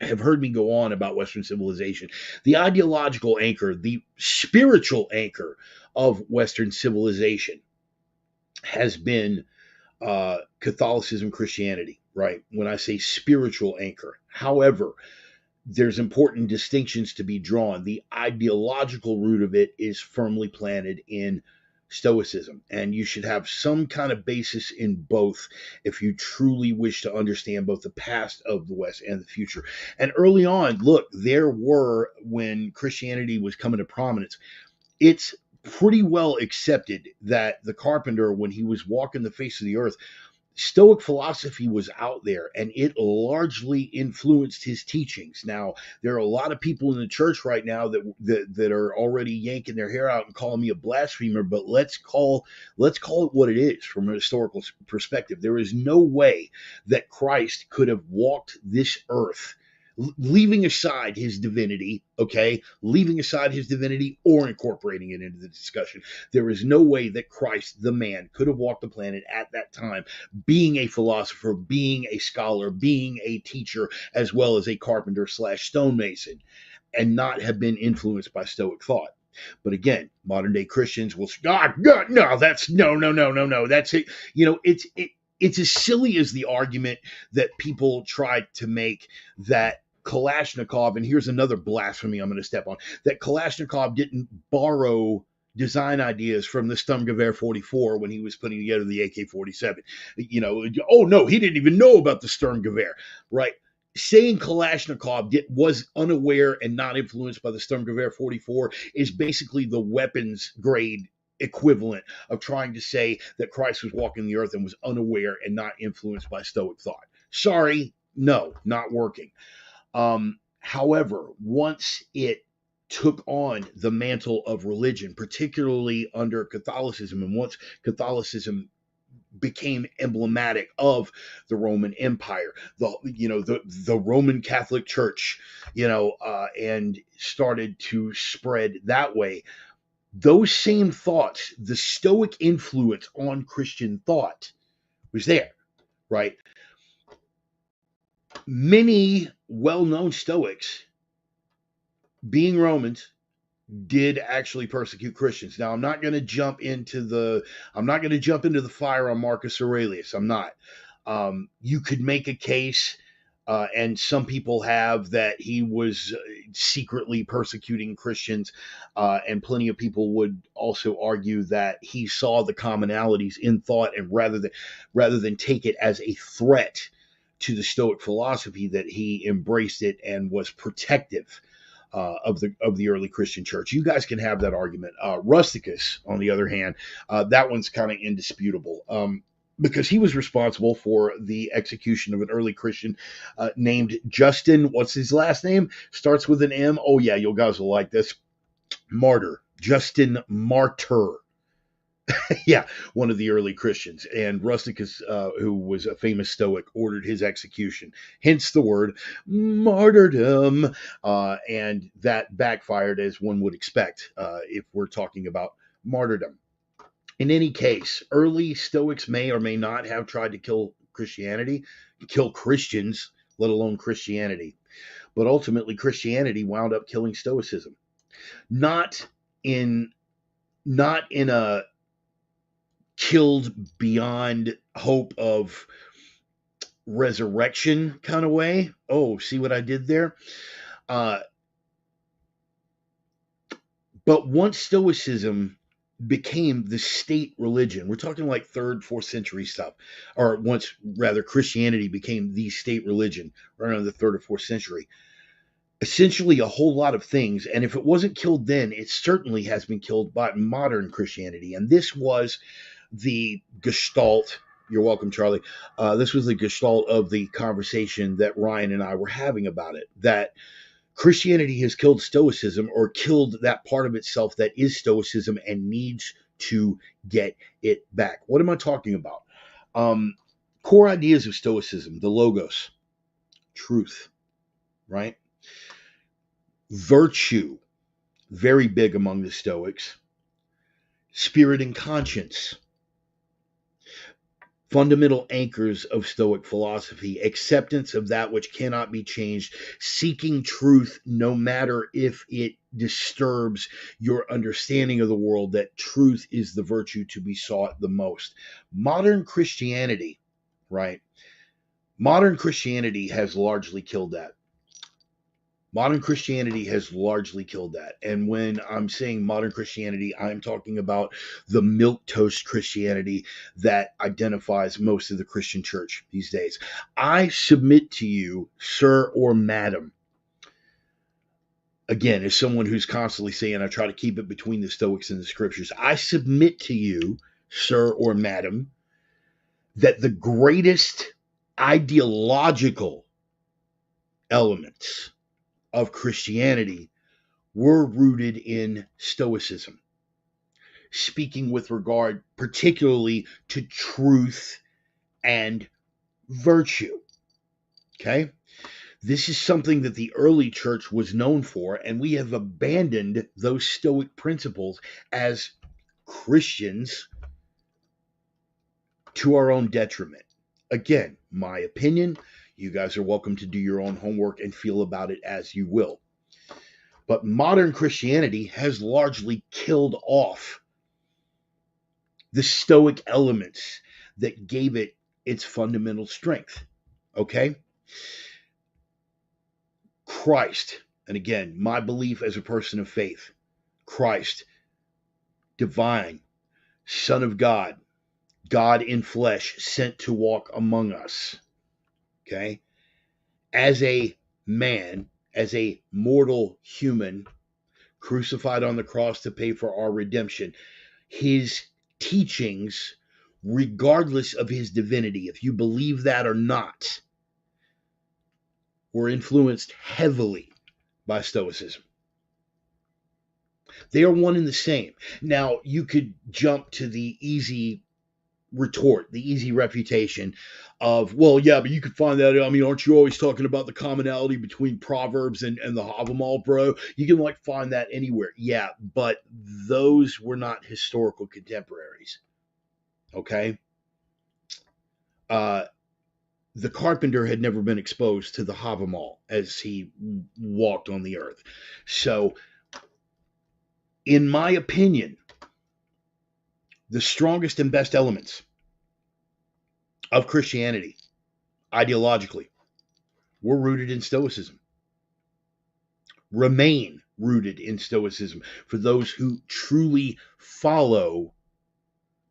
have heard me go on about Western civilization. The ideological anchor, the spiritual anchor of Western civilization has been Catholicism, Christianity, right? When I say spiritual anchor. However, there's important distinctions to be drawn. The ideological root of it is firmly planted in Stoicism, and you should have some kind of basis in both if you truly wish to understand both the past of the West and the future. And early on, look, when Christianity was coming to prominence, its pretty well accepted that the carpenter, when he was walking the face of the earth, Stoic philosophy was out there and it largely influenced his teachings. Now, there are a lot of people in the church right now that are already yanking their hair out and calling me a blasphemer, but let's call it what it is from a historical perspective. There is no way that Christ could have walked this earth leaving aside his divinity, okay? Leaving aside his divinity or incorporating it into the discussion. There is no way that Christ, the man, could have walked the planet at that time, being a philosopher, being a scholar, being a teacher, as well as a carpenter slash stonemason, and not have been influenced by Stoic thought. But again, modern day Christians will say, God, no, that's no, that's it. It's as silly as the argument that people tried to make that Kalashnikov, and here's another blasphemy I'm going to step on, that Kalashnikov didn't borrow design ideas from the Sturmgewehr 44 when he was putting together the AK-47. Oh no, he didn't even know about the Sturmgewehr, right? Saying Kalashnikov was unaware and not influenced by the Sturmgewehr 44 is basically the weapons grade equivalent of trying to say that Christ was walking the earth and was unaware and not influenced by Stoic thought. Sorry, no, not working. However, once it took on the mantle of religion, particularly under Catholicism, and once Catholicism became emblematic of the Roman Empire, the Roman Catholic Church, and started to spread that way, those same thoughts, the Stoic influence on Christian thought was there, right? Many well-known Stoics, being Romans, did actually persecute Christians. Now, I'm not going to jump into the fire on Marcus Aurelius. I'm not. You could make a case, and some people have, that he was secretly persecuting Christians, and plenty of people would also argue that he saw the commonalities in thought, and rather than take it as a threat to the Stoic philosophy, that he embraced it and was protective of the early Christian church. You guys can have that argument. Rusticus, on the other hand, that one's kind of indisputable, because he was responsible for the execution of an early Christian named Justin. What's his last name? Starts with an M. Oh yeah, you guys will like this. Martyr. Justin Martyr. Yeah, one of the early Christians. And Rusticus, who was a famous Stoic, ordered his execution. Hence the word martyrdom. And that backfired, as one would expect, if we're talking about martyrdom. In any case, early Stoics may or may not have tried to kill Christians, let alone Christianity. But ultimately, Christianity wound up killing Stoicism. Not in a killed beyond hope of resurrection kind of way. Oh, see what I did there? But once Stoicism became the state religion, we're talking like 3rd, 4th century stuff, or once rather Christianity became the state religion around the 3rd or 4th century, essentially a whole lot of things, and if it wasn't killed then, it certainly has been killed by modern Christianity. And this was the gestalt. You're welcome, Charlie. This was the gestalt of the conversation that Ryan and I were having about it, that Christianity has killed Stoicism, or killed that part of itself that is Stoicism, and needs to get it back. What am I talking about? Core ideas of Stoicism: the logos, truth, right? Virtue, very big among the Stoics. Spirit and conscience, fundamental anchors of Stoic philosophy. Acceptance of that which cannot be changed, seeking truth no matter if it disturbs your understanding of the world, that truth is the virtue to be sought the most. Modern Christianity, right? Modern Christianity has largely killed that. Modern Christianity has largely killed that. And when I'm saying modern Christianity, I'm talking about the milquetoast Christianity that identifies most of the Christian church these days. I submit to you, sir or madam, again, as someone who's constantly saying I try to keep it between the Stoics and the scriptures, I submit to you, sir or madam, that the greatest ideological elements of Christianity were rooted in Stoicism, speaking with regard particularly to truth and virtue. Okay? This is something that the early church was known for, and we have abandoned those Stoic principles as Christians to our own detriment. Again, my opinion. You guys are welcome to do your own homework and feel about it as you will. But modern Christianity has largely killed off the Stoic elements that gave it its fundamental strength. Okay? Christ, and again, my belief as a person of faith, Christ, divine, Son of God, God in flesh, sent to walk among us. Okay? As a man, as a mortal human, crucified on the cross to pay for our redemption, his teachings, regardless of his divinity, if you believe that or not, were influenced heavily by Stoicism. They are one and the same. Now, you could jump to the easy retort, the easy refutation of, well, yeah, but you could find that. I mean, aren't you always talking about the commonality between Proverbs and the Havamal, bro? You can find that anywhere. Yeah, but those were not historical contemporaries. Okay? The carpenter had never been exposed to the Havamal as he walked on the earth. So, in my opinion, the strongest and best elements of Christianity, ideologically, were rooted in Stoicism, remain rooted in Stoicism for those who truly follow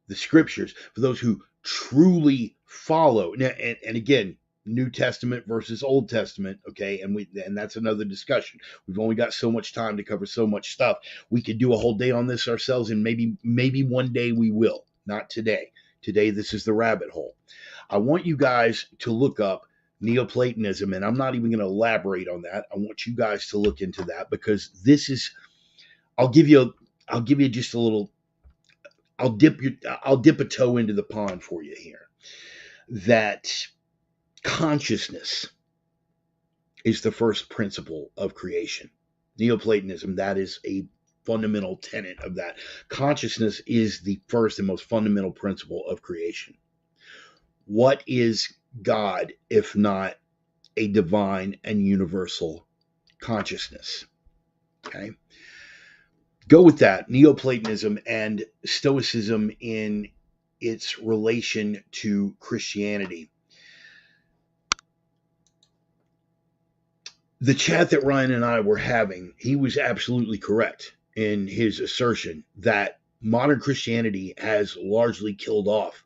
the scriptures, for those who truly follow. Now, and again, New Testament versus Old Testament, okay, and that's another discussion. We've only got so much time to cover so much stuff. We could do a whole day on this ourselves, and maybe one day we will. Not today. Today, this is the rabbit hole. I want you guys to look up Neoplatonism, and I'm not even going to elaborate on that. I want you guys to look into that because this is. I'll give you just a little. I'll dip a toe into the pond for you here. That consciousness is the first principle of creation. Neoplatonism, that is a fundamental tenet of that. Consciousness is the first and most fundamental principle of creation. What is God if not a divine and universal consciousness? Okay. Go with that. Neoplatonism and Stoicism in its relation to Christianity. The chat that Ryan and I were having, he was absolutely correct in his assertion that modern Christianity has largely killed off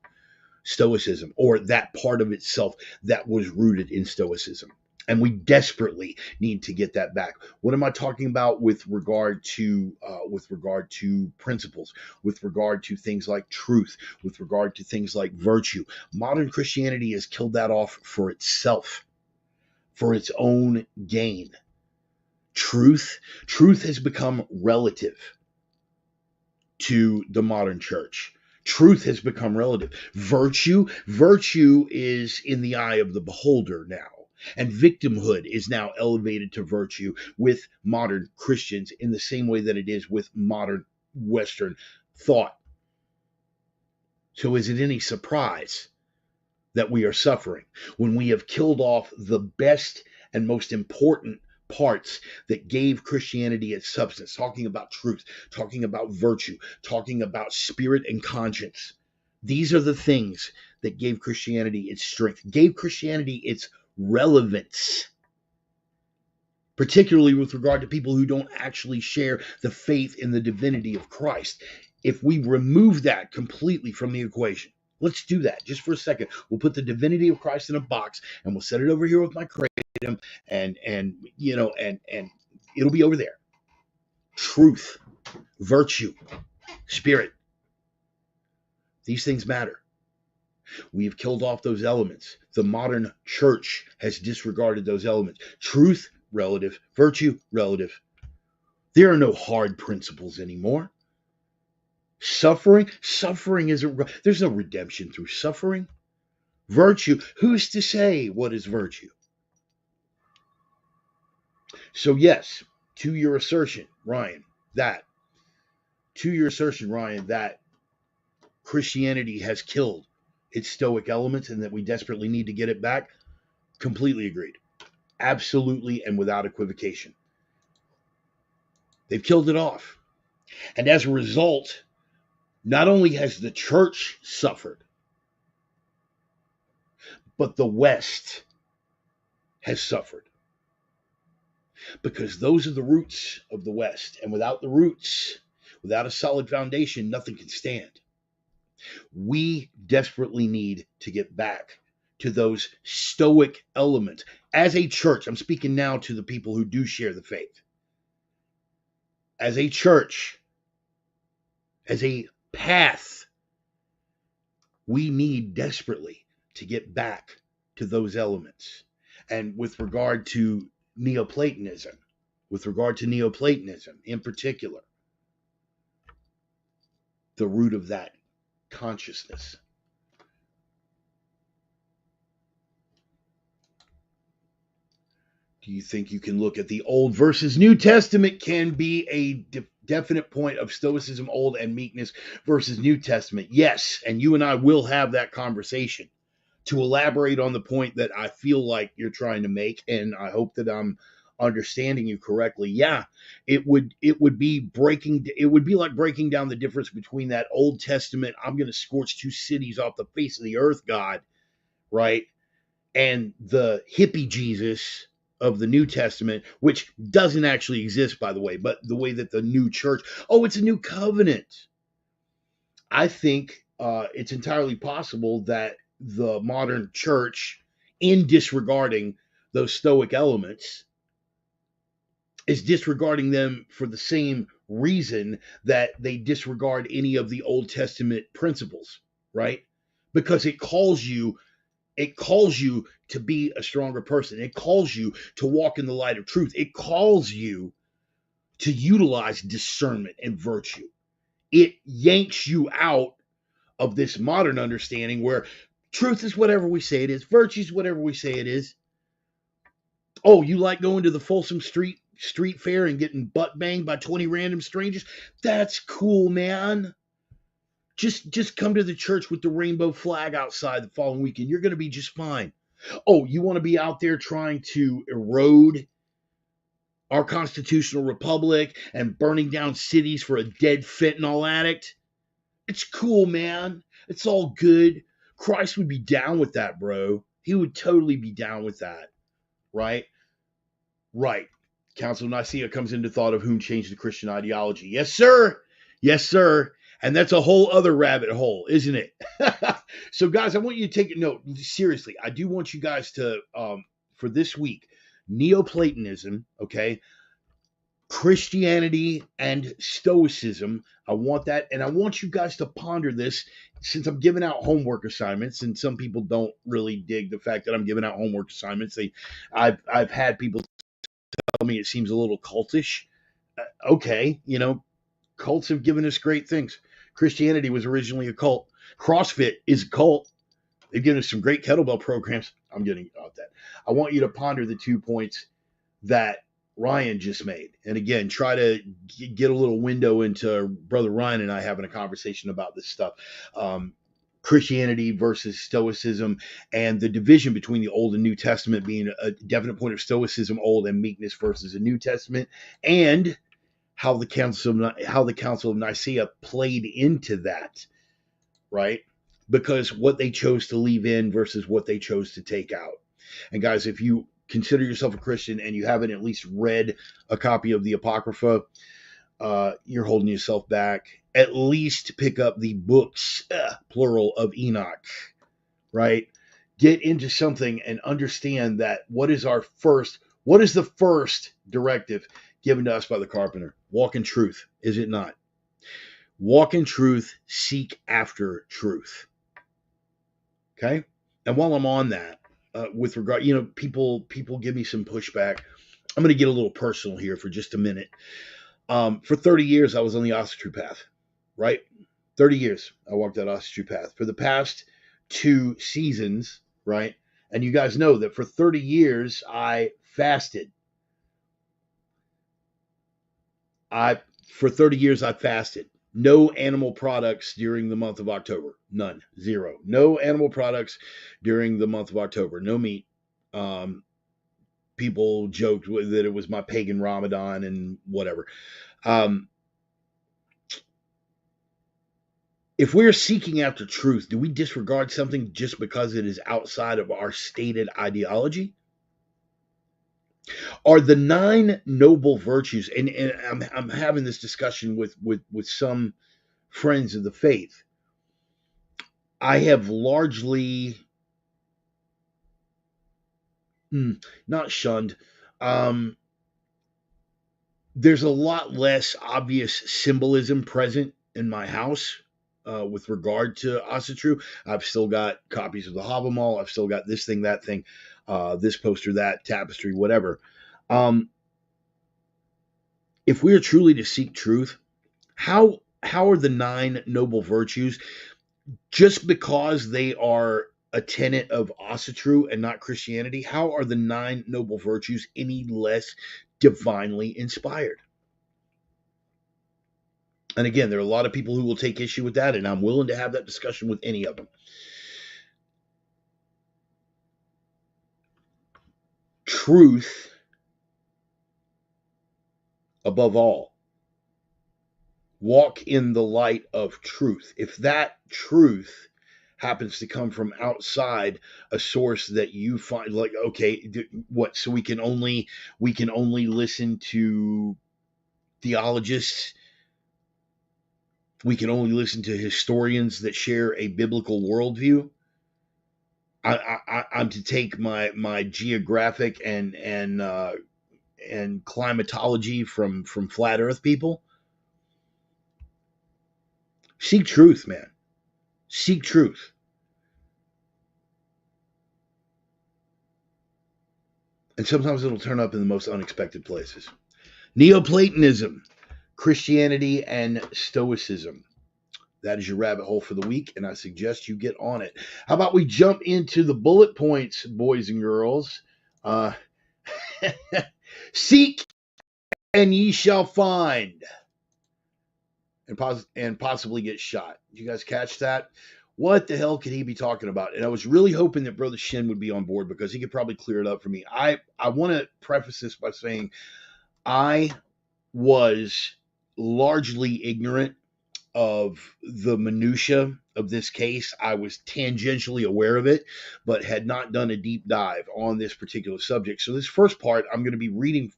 Stoicism, or that part of itself that was rooted in Stoicism. And we desperately need to get that back. What am I talking about with regard to principles, with regard to things like truth, with regard to things like virtue? Modern Christianity has killed that off for itself, for its own gain. Truth has become relative to the modern church. Truth has become relative. Virtue is in the eye of the beholder now. And victimhood is now elevated to virtue with modern Christians in the same way that it is with modern Western thought. So is it any surprise that we are suffering when we have killed off the best and most important parts that gave Christianity its substance, talking about truth, talking about virtue, talking about spirit and conscience? These are the things that gave Christianity its strength, gave Christianity its relevance, particularly with regard to people who don't actually share the faith in the divinity of Christ. If we remove that completely from the equation, let's do that just for a second. We'll put the divinity of Christ in a box and we'll set it over here with my kratom, and it'll be over there. truth, virtue, spirit. These things matter. We have killed off those elements. The modern church has disregarded those elements. Truth, relative. Virtue, relative. There are no hard principles anymore. Suffering isn't, there's no redemption through suffering. Virtue, who's to say what is virtue? So yes, to your assertion, Ryan, that Christianity has killed its stoic elements and that we desperately need to get it back, completely agreed. Absolutely and without equivocation. They've killed it off. And as a result, not only has the church suffered, but the West has suffered. Because those are the roots of the West. And without the roots, without a solid foundation, nothing can stand. We desperately need to get back to those stoic elements. As a church, I'm speaking now to the people who do share the faith. As a church, as a path, we need desperately to get back to those elements. And with regard to Neoplatonism in particular, the root of that consciousness. Do you think you can look at the Old versus New Testament can be a definite point of Stoicism, Old, and meekness versus New Testament? Yes, and you and I will have that conversation to elaborate on the point that I feel like you're trying to make, and I hope that I'm understanding you correctly. Yeah, it would be like breaking down the difference between that Old Testament, I'm going to scorch 2 cities off the face of the earth, God, right? And the hippie Jesus of the New Testament, which doesn't actually exist, by the way, but the way that the new church, it's a new covenant. I think it's entirely possible that the modern church, in disregarding those Stoic elements, is disregarding them for the same reason that they disregard any of the Old Testament principles, right? Because it calls you to be a stronger person. It calls you to walk in the light of truth. It calls you to utilize discernment and virtue. It yanks you out of this modern understanding where truth is whatever we say it is, virtue is whatever we say it is. Oh, you like going to the Folsom Street fair and getting butt banged by 20 random strangers? That's cool, man. Just come to the church with the rainbow flag outside the following weekend. You're going to be just fine. Oh, you want to be out there trying to erode our constitutional republic and burning down cities for a dead fentanyl addict? It's cool, man. It's all good. Christ would be down with that, bro. He would totally be down with that, right? Right. Council of Nicaea comes into thought of whom changed the Christian ideology. Yes, sir. Yes, sir. And that's a whole other rabbit hole, isn't it? So, guys, I want you to take a note. Seriously, I do want you guys to, for this week, Neoplatonism, okay, Christianity and Stoicism. I want that. And I want you guys to ponder this since I'm giving out homework assignments. And some people don't really dig the fact that I'm giving out homework assignments. I've had people tell me it seems a little cultish. Okay, cults have given us great things. Christianity was originally a cult. CrossFit is a cult. They've given us some great kettlebell programs. I'm getting off that. I want you to ponder the 2 points that Ryan just made. And again, try to get a little window into Brother Ryan and I having a conversation about this stuff. Christianity versus Stoicism, and the division between the Old and New Testament being a definite point of Stoicism, Old, and meekness versus the New Testament, and how the Council of Nicaea played into that, right? Because what they chose to leave in versus what they chose to take out. And guys, if you consider yourself a Christian and you haven't at least read a copy of the Apocrypha, you're holding yourself back. At least pick up the books, plural, of Enoch, right? Get into something and understand that what is the first directive given to us by the carpenter? Walk in truth, is it not? Walk in truth, seek after truth. Okay? And while I'm on that, with regard, people give me some pushback. I'm going to get a little personal here for just a minute. For 30 years, I was on the Ostrich path, right? 30 years, I walked that Ostrich path. For the past 2 seasons, right? And you guys know that for 30 years, I fasted. For 30 years, I fasted. No animal products during the month of October. None. Zero. No animal products during the month of October. No meat. People joked that it was my pagan Ramadan and whatever. If we're seeking after truth, do we disregard something just because it is outside of our stated ideology? Are the 9 noble virtues, and I'm having this discussion with some friends of the faith. I have largely not shunned. There's a lot less obvious symbolism present in my house with regard to Asatru. I've still got copies of the Havamal. I've still got this thing, that thing, this poster, that tapestry, whatever. If we are truly to seek truth, how are the 9 noble virtues, just because they are a tenet of Asatru and not Christianity, how are the 9 noble virtues any less divinely inspired? And again, there are a lot of people who will take issue with that, and I'm willing to have that discussion with any of them. Truth above all. Walk in the light of truth. If that truth happens to come from outside a source that you find like, okay, what? So we can only listen to theologists. We can only listen to historians that share a biblical worldview. I'm to take my geographic and climatology from flat Earth people. Seek truth, man. Seek truth. And sometimes it'll turn up in the most unexpected places. Neoplatonism, Christianity, and Stoicism. That is your rabbit hole for the week, and I suggest you get on it. How about we jump into the bullet points, boys and girls? Seek, and ye shall find. And possibly get shot. Did you guys catch that? What the hell could he be talking about? And I was really hoping that Brother Shin would be on board because he could probably clear it up for me. I want to preface this by saying I was largely ignorant of the minutia of this case. I was tangentially aware of it, but had not done a deep dive on this particular subject. So this first part, I'm going to be reading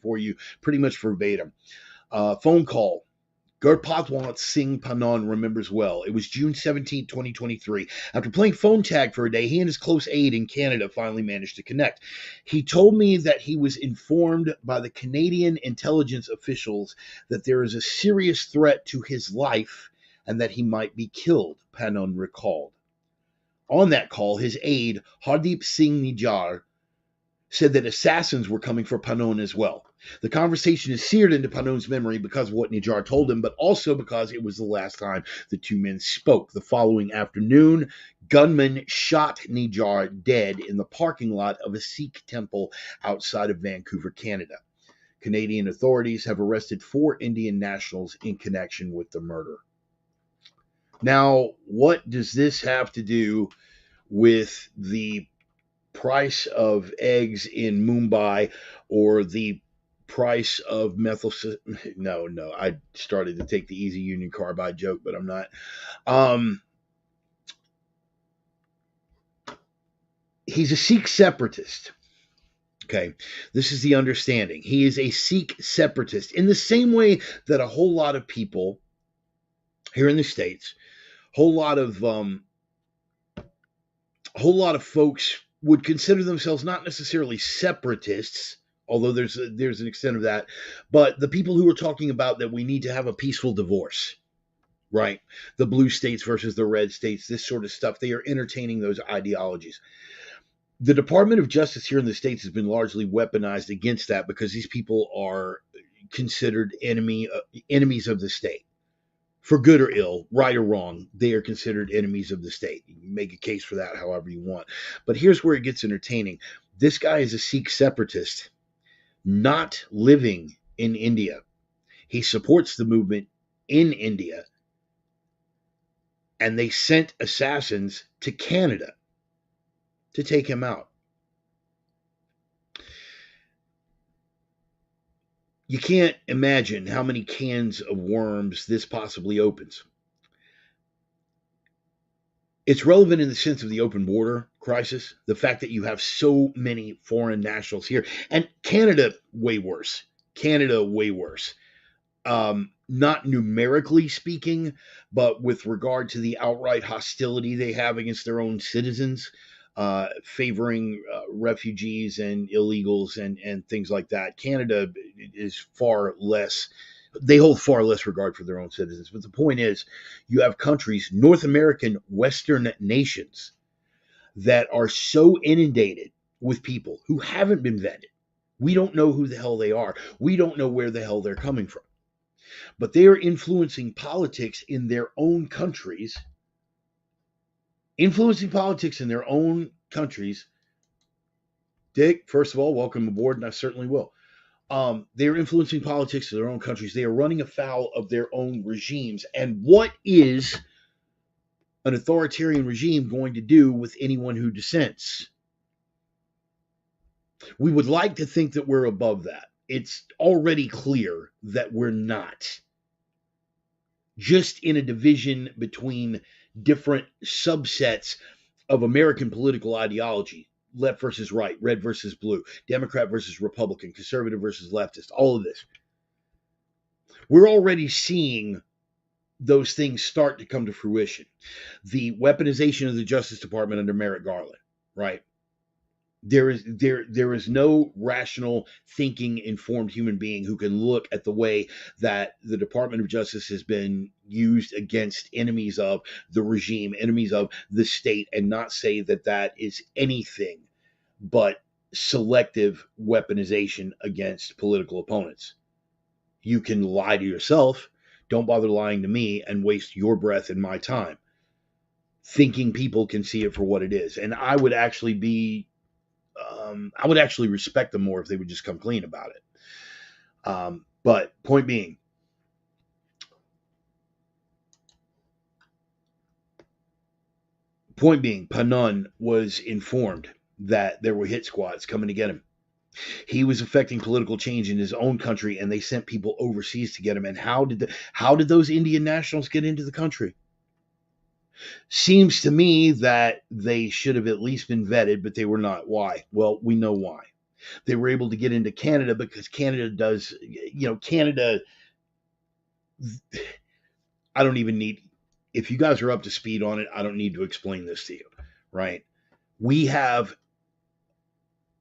for you pretty much verbatim. Phone call. Gurpatwant Singh Panon remembers well. It was June 17, 2023. After playing phone tag for a day, he and his close aide in Canada finally managed to connect. He told me that he was informed by the Canadian intelligence officials that there is a serious threat to his life and that he might be killed, Panon recalled. On that call, his aide, Hardeep Singh Nijjar, said that assassins were coming for Panon as well. The conversation is seared into Panon's memory because of what Nijjar told him, but also because it was the last time the two men spoke. The following afternoon, gunmen shot Nijjar dead in the parking lot of a Sikh temple outside of Vancouver, Canada. Canadian authorities have arrested 4 Indian nationals in connection with the murder. Now, what does this have to do with the price of eggs in Mumbai or the price of methyl? No, I started to take the easy Union Carbide joke, but I'm not. He's a Sikh separatist. Okay, this is the understanding. He is a Sikh separatist in the same way that a whole lot of people here in the States, a whole lot of folks would consider themselves not necessarily separatists, although there's an extent of that. But the people who are talking about that we need to have a peaceful divorce, right? The blue states versus the red states, this sort of stuff, they are entertaining those ideologies. The Department of Justice here in the States has been largely weaponized against that because these people are considered enemies of the state. For good or ill, right or wrong, they are considered enemies of the state. You can make a case for that however you want. But here's where it gets entertaining. This guy is a Sikh separatist, not living in India. He supports the movement in India, and they sent assassins to Canada to take him out. You can't imagine how many cans of worms this possibly opens. It's relevant in the sense of the open border crisis, the fact that you have so many foreign nationals here, and Canada way worse. Canada way worse. Not numerically speaking, but with regard to the outright hostility they have against their own citizens, favoring refugees and illegals and things like that. Canada is far less, they hold far less regard for their own citizens. But the point is, you have countries, North American Western nations, that are so inundated with people who haven't been vetted. We don't know who the hell they are. We don't know where the hell they're coming from. But they are influencing politics in their own countries. Dick, first of all, welcome aboard, and I certainly will. They are influencing politics in their own countries. They are running afoul of their own regimes. And what is an authoritarian regime going to do with anyone who dissents? We would like to think that we're above that. It's already clear that we're not. Just in a division between different subsets of American political ideology, left versus right, red versus blue, Democrat versus Republican, conservative versus leftist, all of this. We're already seeing those things start to come to fruition. The weaponization of the Justice Department under Merrick Garland, right? There is no rational, thinking, informed human being who can look at the way that the Department of Justice has been used against enemies of the regime, enemies of the state, and not say that that is anything but selective weaponization against political opponents. You can lie to yourself. Don't bother lying to me and waste your breath and my time. Thinking people can see it for what it is. And I would actually respect them more if they would just come clean about it. But point being, Panun was informed that there were hit squads coming to get him. He was affecting political change in his own country, and they sent people overseas to get him. And how did those Indian nationals get into the country? Seems to me that they should have at least been vetted, but they were not. Why? Well, we know why. They were able to get into Canada because Canada does, Canada, I don't even need, if you guys are up to speed on it, I don't need to explain this to you, right? We have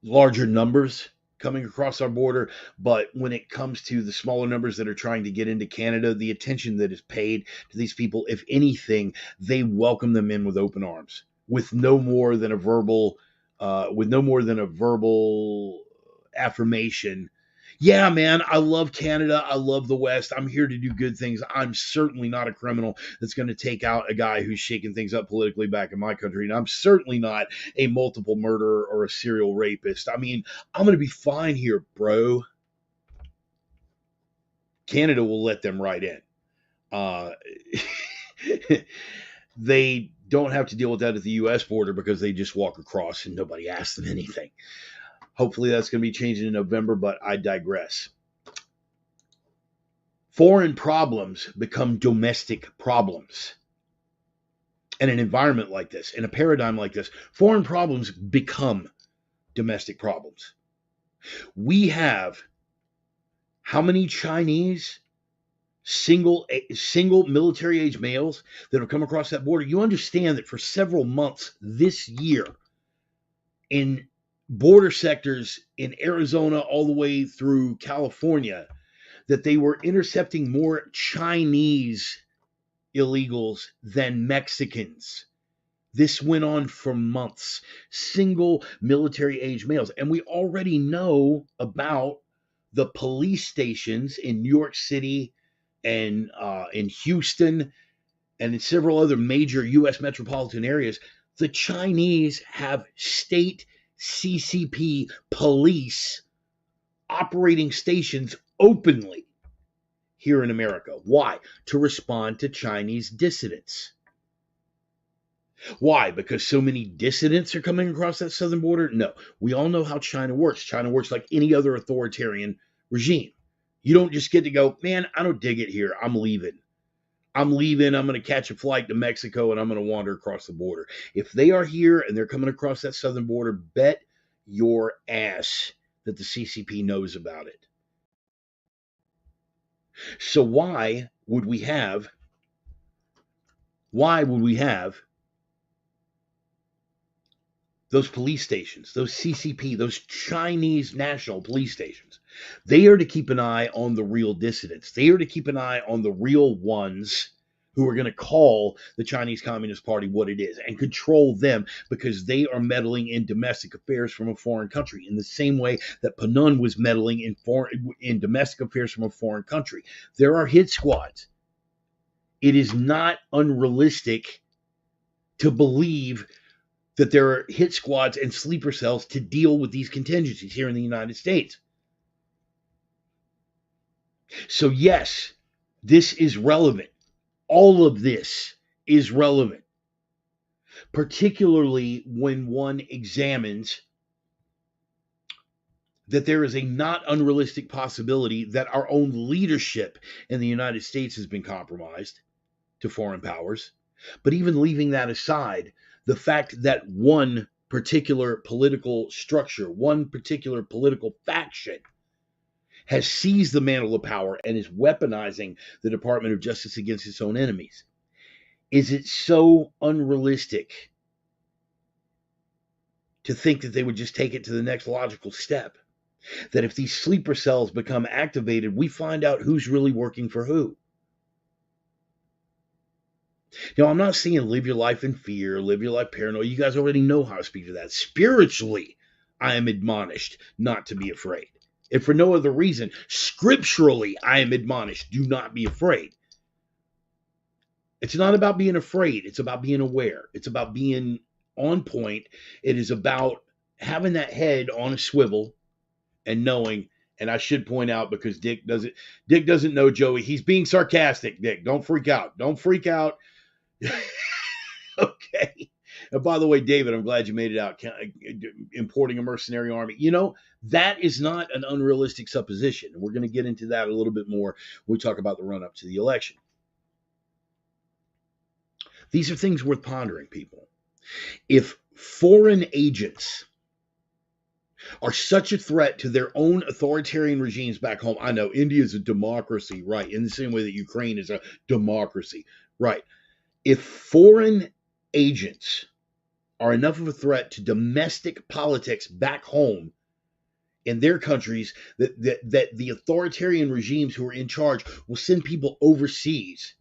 larger numbers coming across our border, but when it comes to the smaller numbers that are trying to get into Canada, the attention that is paid to these people, if anything, they welcome them in with open arms, with no more than a verbal affirmation. Yeah, man, I love Canada. I love the West. I'm here to do good things. I'm certainly not a criminal that's going to take out a guy who's shaking things up politically back in my country. And I'm certainly not a multiple murderer or a serial rapist. I mean, I'm going to be fine here, bro. Canada will let them right in. They don't have to deal with that at the U.S. border because they just walk across and nobody asks them anything. Hopefully that's going to be changing in November, but I digress. Foreign problems become domestic problems. In an environment like this, in a paradigm like this, foreign problems become domestic problems. We have how many Chinese single military age males that have come across that border? You understand that for several months this year, in border sectors in Arizona all the way through California that they were intercepting more Chinese illegals than Mexicans. This went on for months. Single military age males. And we already know about the police stations in New York City and in Houston and in several other major U.S. metropolitan areas. The Chinese have state CCP police operating stations openly here in America. Why? To respond to Chinese dissidents. Why? Because so many dissidents are coming across that southern border? No. We all know how China works. China works like any other authoritarian regime. You don't just get to go, man, I don't dig it here. I'm leaving. I'm leaving. I'm going to catch a flight to Mexico and I'm going to wander across the border. If they are here and they're coming across that southern border, bet your ass that the CCP knows about it. So why would we have those police stations, those CCP, those Chinese national police stations? They are to keep an eye on the real dissidents. They are to keep an eye on the real ones who are going to call the Chinese Communist Party what it is and control them because they are meddling in domestic affairs from a foreign country in the same way that Panun was meddling in domestic affairs from a foreign country. There are hit squads. It is not unrealistic to believe that there are hit squads and sleeper cells to deal with these contingencies here in the United States. So yes, this is relevant. All of this is relevant, particularly when one examines that there is a not unrealistic possibility that our own leadership in the United States has been compromised to foreign powers. But even leaving that aside, the fact that one particular political structure, one particular political faction has seized the mantle of power and is weaponizing the Department of Justice against its own enemies. Is it so unrealistic to think that they would just take it to the next logical step? That if these sleeper cells become activated, we find out who's really working for who. Now, I'm not saying live your life in fear, live your life paranoid. You guys already know how to speak to that. Spiritually, I am admonished not to be afraid. If for no other reason, scripturally, I am admonished, do not be afraid. It's not about being afraid. It's about being aware. It's about being on point. It is about having that head on a swivel and knowing, and I should point out because Dick doesn't know Joey. He's being sarcastic, Dick. Don't freak out. Don't freak out. Okay. And by the way, David, I'm glad you made it out. Importing a mercenary army. You know, that is not an unrealistic supposition. We're going to get into that a little bit more when we talk about the run up to the election. These are things worth pondering, people. If foreign agents are such a threat to their own authoritarian regimes back home, I know India is a democracy, right? In the same way that Ukraine is a democracy, right? If foreign agents are enough of a threat to domestic politics back home in their countries, that the authoritarian regimes who are in charge will send people overseas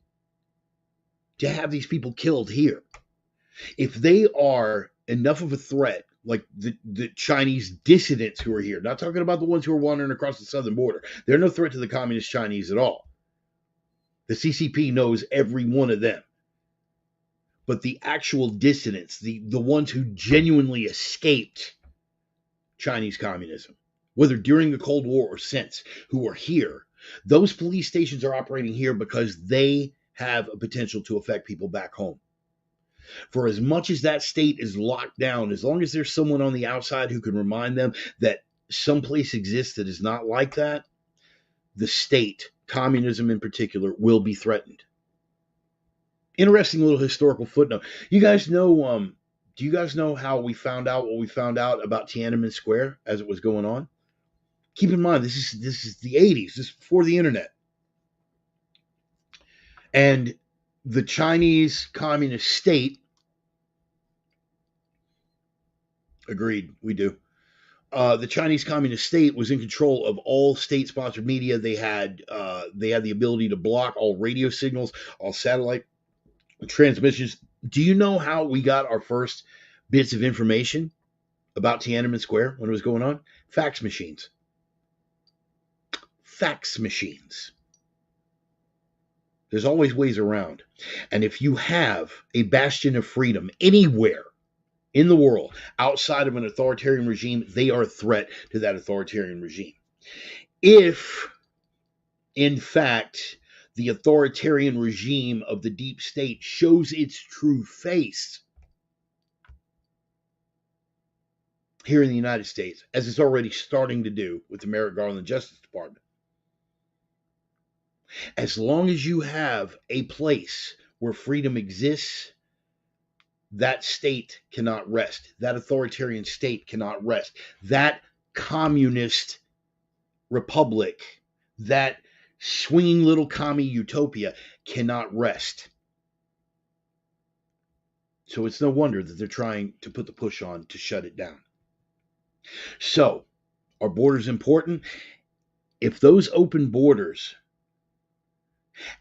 to have these people killed here. If they are enough of a threat, like the Chinese dissidents who are here, not talking about the ones who are wandering across the southern border, they're no threat to the communist Chinese at all. The CCP knows every one of them. But the actual dissidents, the ones who genuinely escaped Chinese communism, whether during the Cold War or since, who are here, those police stations are operating here because they have a potential to affect people back home. For as much as that state is locked down, as long as there's someone on the outside who can remind them that some place exists that is not like that, the state, communism in particular, will be threatened. Interesting little historical footnote. You guys know, do you guys know how we found out what we found out about Tiananmen Square as it was going on? Keep in mind, this is the 80s. This is before the internet. And the Chinese Communist state, agreed, we do. the Chinese Communist State was in control of all state-sponsored media. They had the ability to block all radio signals, all satellite transmissions. Do you know how we got our first bits of information about Tiananmen Square when it was going on? Fax machines. Fax machines. There's always ways around. And if you have a bastion of freedom anywhere in the world outside of an authoritarian regime, they are a threat to that authoritarian regime. If, in fact, the authoritarian regime of the deep state shows its true face here in the United States, as it's already starting to do with the Merrick Garland Justice Department, as long as you have a place where freedom exists, that state cannot rest. That authoritarian state cannot rest. That communist republic, that swinging little commie utopia cannot rest. So it's no wonder that they're trying to put the push on to shut it down. So, are borders important? If those open borders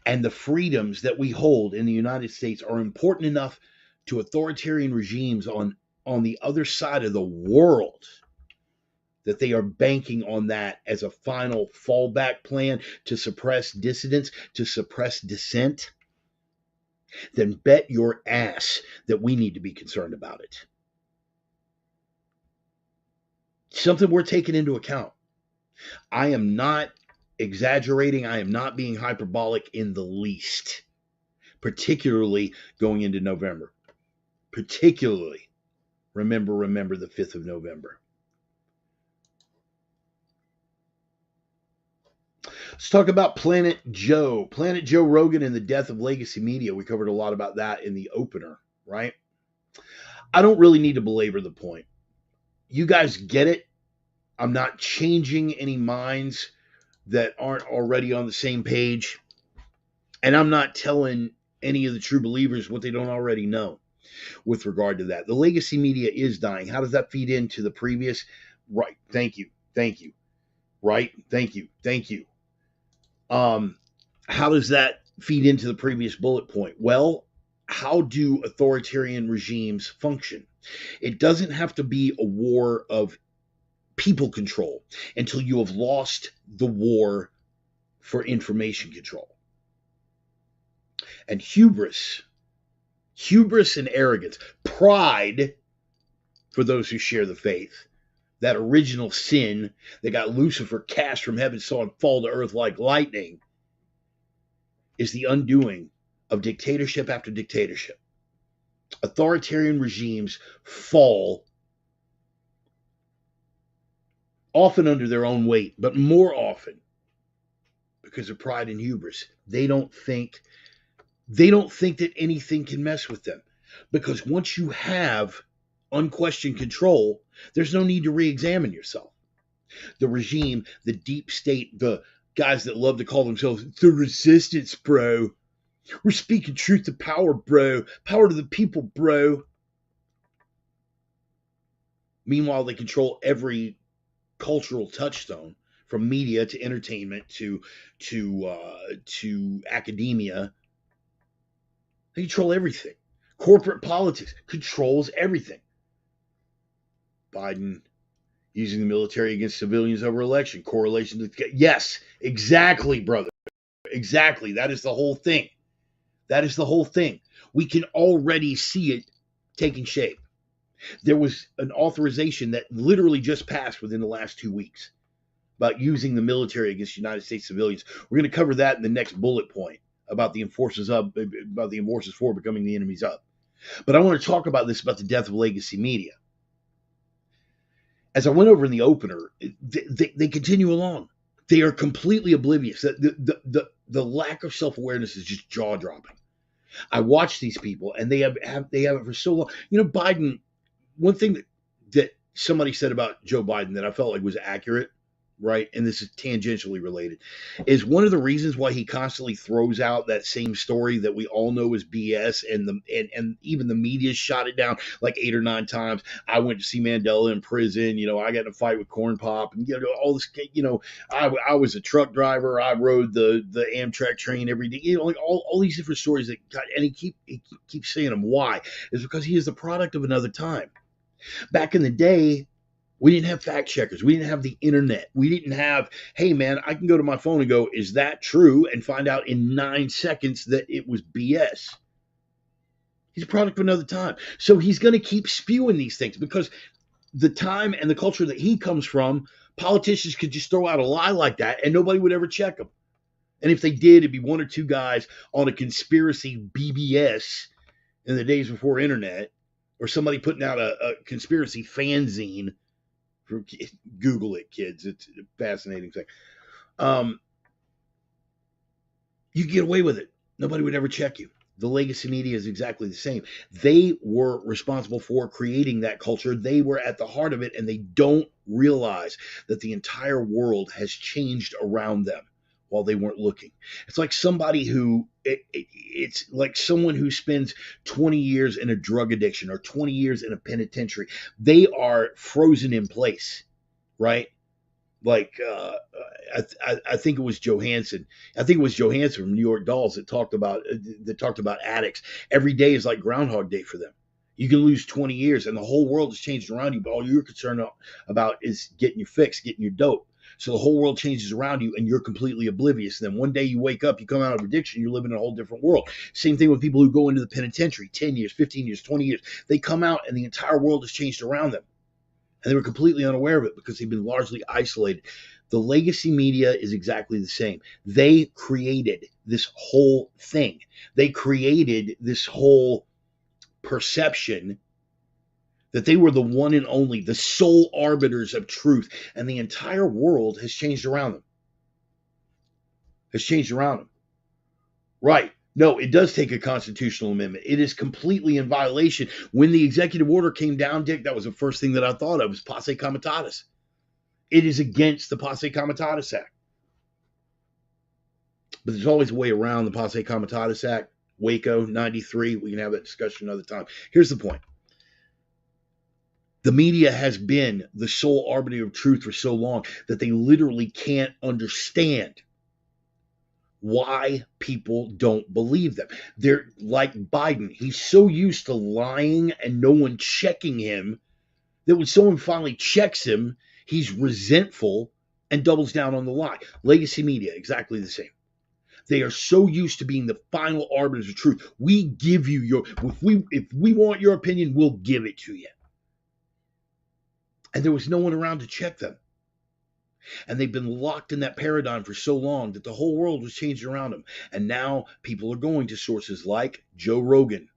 and the freedoms that we hold in the United States are important enough to authoritarian regimes on the other side of the world, that they are banking on that as a final fallback plan to suppress dissidents, to suppress dissent, then bet your ass that we need to be concerned about it. Something we're taking into account. I am not exaggerating. I am not being hyperbolic in the least, particularly going into November. Particularly, remember the 5th of November. Let's talk about Planet Joe. Planet Joe Rogan and the death of legacy media. We covered a lot about that in the opener, right? I don't really need to belabor the point. You guys get it. I'm not changing any minds that aren't already on the same page. And I'm not telling any of the true believers what they don't already know with regard to that. The legacy media is dying. How does that feed into the previous? Right. Thank you. Right. Thank you. How does that feed into the previous bullet point? Well, how do authoritarian regimes function? It doesn't have to be a war of people control until you have lost the war for information control. And hubris and arrogance, pride for those who share the faith, that original sin that got Lucifer cast from heaven, saw him fall to earth like lightning, is the undoing of dictatorship after dictatorship. Authoritarian regimes fall often under their own weight, but more often because of pride and hubris. They don't think that anything can mess with them, because once you have unquestioned control, there's no need to re-examine yourself. The regime, the deep state, the guys that love to call themselves the resistance, bro. We're speaking truth to power, bro. Power to the people, bro. Meanwhile, they control every cultural touchstone, from media to entertainment to academia. They control everything. Corporate politics controls everything. Biden using the military against civilians over election. Correlation to... Yes, exactly, brother. Exactly. That is the whole thing. We can already see it taking shape. There was an authorization that literally just passed within the last 2 weeks about using the military against United States civilians. We're going to cover that in the next bullet point about the enforcers for becoming the enemies of. But I want to talk about this, about the death of legacy media. As I went over in the opener, they continue along. They are completely oblivious. The lack of self-awareness is just jaw-dropping. I watch these people, and they have it for so long. You know, Biden, one thing that somebody said about Joe Biden that I felt like was accurate, right? And this is tangentially related, is one of the reasons why he constantly throws out that same story that we all know is BS, and and even the media shot it down like 8 or 9 times. I went to see Mandela in prison. I got in a fight with Corn Pop, and all this. I was a truck driver. I rode the Amtrak train every day. Like all these different stories that got, and he keeps saying them. Why? Is because he is the product of another time. Back in the day, we didn't have fact checkers. We didn't have the internet. We didn't have, hey man, I can go to my phone and go, is that true? And find out in 9 seconds that it was BS. He's a product of another time. So he's going to keep spewing these things because the time and the culture that he comes from, politicians could just throw out a lie like that and nobody would ever check them. And if they did, it'd be one or two guys on a conspiracy BBS in the days before internet, or somebody putting out a conspiracy fanzine. Google it, kids. It's a fascinating thing. You get away with it. Nobody would ever check you. The legacy media is exactly the same. They were responsible for creating that culture. They were at the heart of it, and they don't realize that the entire world has changed around them while they weren't looking. It's like somebody who, it's like someone who spends 20 years in a drug addiction or 20 years in a penitentiary. They are frozen in place, right? Like I think it was Johansson. I think it was Johansson from New York Dolls that talked about addicts. Every day is like Groundhog Day for them. You can lose 20 years and the whole world has changed around you, but all you're concerned about is getting your fix, getting your dope. So the whole world changes around you and you're completely oblivious. And then one day you wake up, you come out of addiction, you're living in a whole different world. Same thing with people who go into the penitentiary, 10 years, 15 years, 20 years. They come out and the entire world has changed around them. And they were completely unaware of it because they've been largely isolated. The legacy media is exactly the same. They created this whole thing. They created this whole perception that they were the one and only, the sole arbiters of truth. And the entire world has changed around them. Right. No, it does take a constitutional amendment. It is completely in violation. When the executive order came down, Dick, that was the first thing that I thought of, was Posse Comitatus. It is against the Posse Comitatus Act. But there's always a way around the Posse Comitatus Act. Waco, 93. We can have that discussion another time. Here's the point. The media has been the sole arbiter of truth for so long that they literally can't understand why people don't believe them. They're like Biden. He's so used to lying and no one checking him that when someone finally checks him, he's resentful and doubles down on the lie. Legacy media, exactly the same. They are so used to being the final arbiters of truth. We give you your, if we want your opinion, we'll give it to you. And there was no one around to check them. And they've been locked in that paradigm for so long that the whole world was changed around them. And now people are going to sources like Joe Rogan.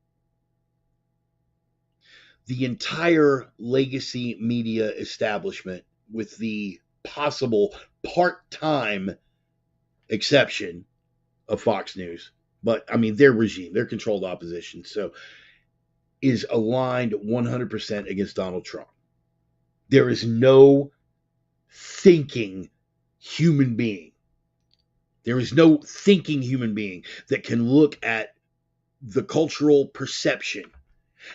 The entire legacy media establishment, with the possible part-time exception of Fox News, but I mean, their regime, their controlled opposition, so is aligned 100% against Donald Trump. There is no thinking human being. There is no thinking human being that can look at the cultural perception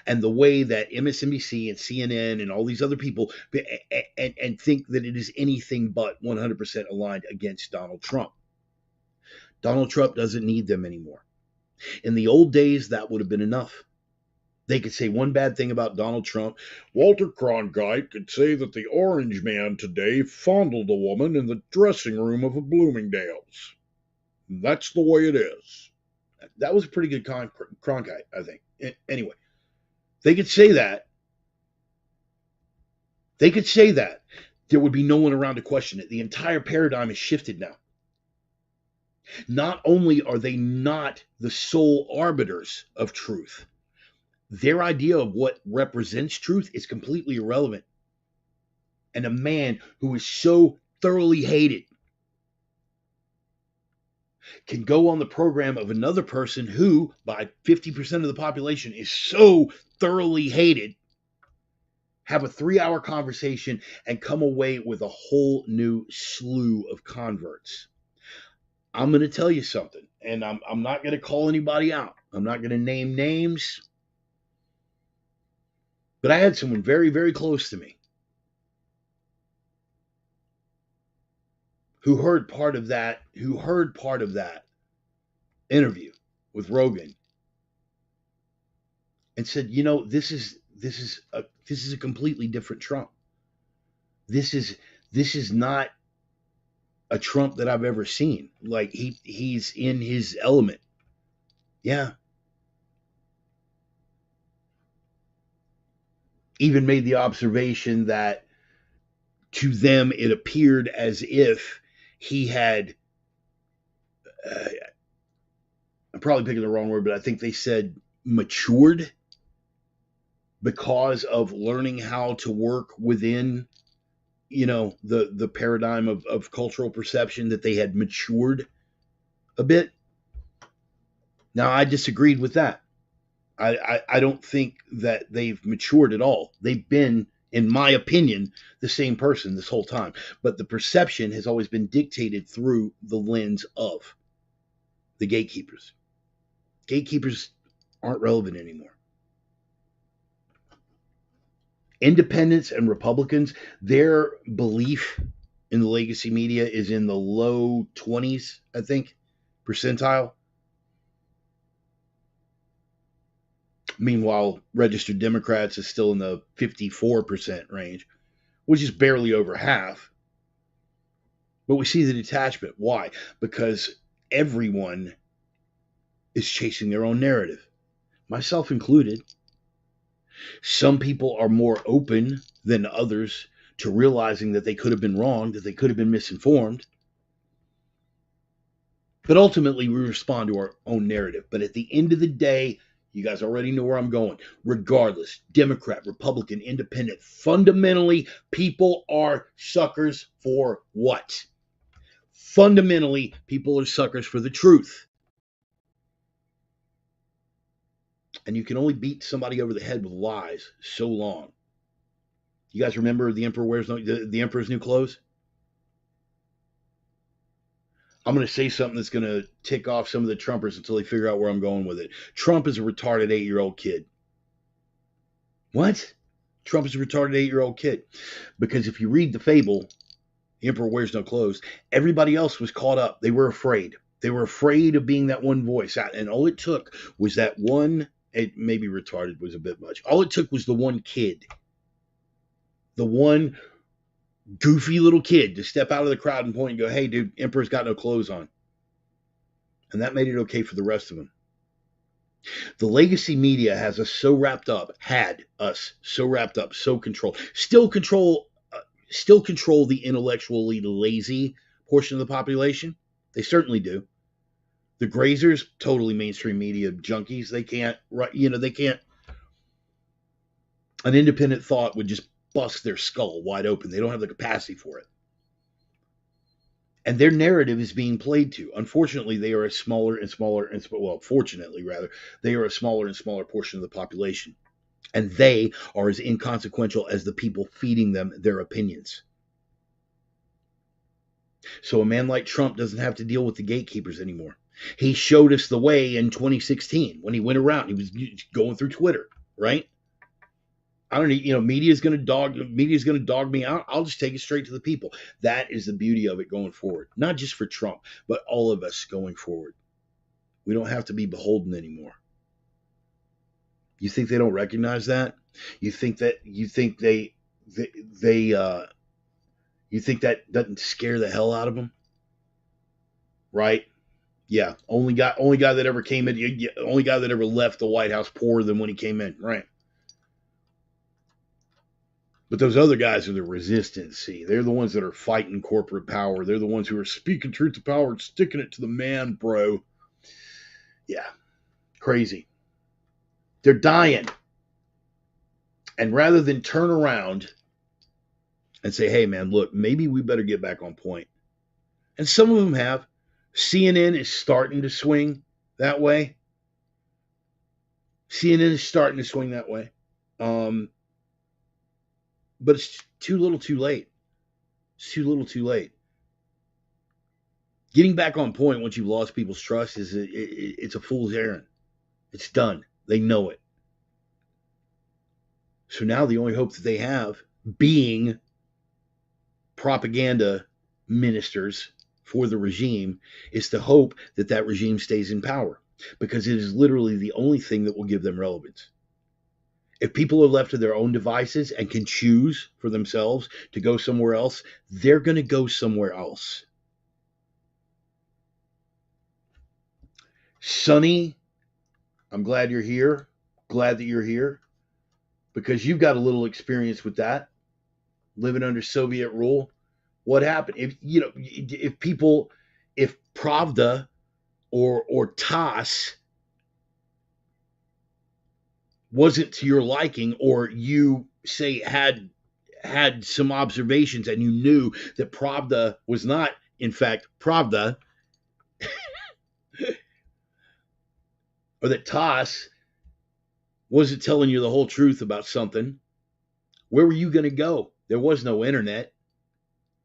and the way that MSNBC and CNN and all these other people and think that it is anything but 100% aligned against Donald Trump. Donald Trump doesn't need them anymore. In the old days, that would have been enough. They could say one bad thing about Donald Trump. Walter Cronkite could say that the orange man today fondled a woman in the dressing room of a Bloomingdale's. That's the way it is. That was a pretty good Cronkite, I think. Anyway, they could say that. They could say that. There would be no one around to question it. The entire paradigm has shifted now. Not only are they not the sole arbiters of truth, their idea of what represents truth is completely irrelevant. And a man who is so thoroughly hated can go on the program of another person who, by 50% of the population, is so thoroughly hated, have a 3-hour conversation, and come away with a whole new slew of converts. I'm going to tell you something, and I'm not going to call anybody out. I'm not going to name names, but I had someone very, very close to me who heard part of that interview with Rogan and said, this is a completely different Trump. This is not a Trump that I've ever seen. Like he's in his element. Yeah. Even made the observation that to them it appeared as if he had I'm probably picking the wrong word, but I think they said matured because of learning how to work within the paradigm of cultural perception, that they had matured a bit. Now I disagreed with that. I don't think that they've matured at all. They've been, in my opinion, the same person this whole time. But the perception has always been dictated through the lens of the gatekeepers. Gatekeepers aren't relevant anymore. Independents and Republicans, their belief in the legacy media is in the low 20s, I think, percentile. Meanwhile, registered Democrats is still in the 54% range, which is barely over half. But we see the detachment. Why? Because everyone is chasing their own narrative, myself included. Some people are more open than others to realizing that they could have been wrong, that they could have been misinformed. But ultimately, we respond to our own narrative. But at the end of the day, you guys already know where I'm going. Regardless, Democrat, Republican, Independent, fundamentally, people are suckers for what? Fundamentally, people are suckers for the truth. And you can only beat somebody over the head with lies so long. You guys remember the Emperor's New Clothes? I'm going to say something that's going to tick off some of the Trumpers until they figure out where I'm going with it. Trump is a retarded 8-year-old kid. What? Trump is a retarded 8-year-old kid. Because if you read the fable, The Emperor Wears No Clothes, everybody else was caught up. They were afraid. They were afraid of being that one voice. And all it took was that one, it maybe retarded was a bit much. All it took was the one kid. The one goofy little kid to step out of the crowd and point and go, hey, dude, Emperor's got no clothes on. And that made it okay for the rest of them. The legacy media had us so wrapped up, so controlled, still control the intellectually lazy portion of the population. They certainly do. The grazers, totally mainstream media junkies. They can't. An independent thought would just bust their skull wide open. They don't have the capacity for it. And their narrative is being played to. Unfortunately, they are a smaller and smaller, fortunately rather, they are a smaller and smaller portion of the population. And they are as inconsequential as the people feeding them their opinions. So a man like Trump doesn't have to deal with the gatekeepers anymore. He showed us the way in 2016 when he went around. He was going through Twitter, right? I don't need, media's going to dog me out. I'll just take it straight to the people. That is the beauty of it going forward. Not just for Trump, but all of us going forward. We don't have to be beholden anymore. You think they don't recognize that? You think that doesn't scare the hell out of them? Right? Yeah. Only guy that ever came in, only guy that ever left the White House poorer than when he came in. Right. But those other guys are the resistance. See, they're the ones that are fighting corporate power. They're the ones who are speaking truth to power and sticking it to the man, bro. Yeah. Crazy. They're dying. And rather than turn around and say, hey, man, look, maybe we better get back on point. And some of them have. CNN is starting to swing that way. CNN is starting to swing that way. But it's too little too late. It's too little too late. Getting back on point once you've lost people's trust it's a fool's errand. It's done. They know it. So now the only hope that they have, being propaganda ministers for the regime, is to hope that that regime stays in power, because it is literally the only thing that will give them relevance. If people are left to their own devices and can choose for themselves to go somewhere else, they're going to go somewhere else. Sonny, I'm glad you're here. Glad that you're here, because you've got a little experience with that, living under Soviet rule. What happened? If Pravda or TASS wasn't to your liking, or you say had some observations and you knew that Pravda was not in fact Pravda, or that TASS wasn't telling you the whole truth about something, where were you going to go? There was no internet.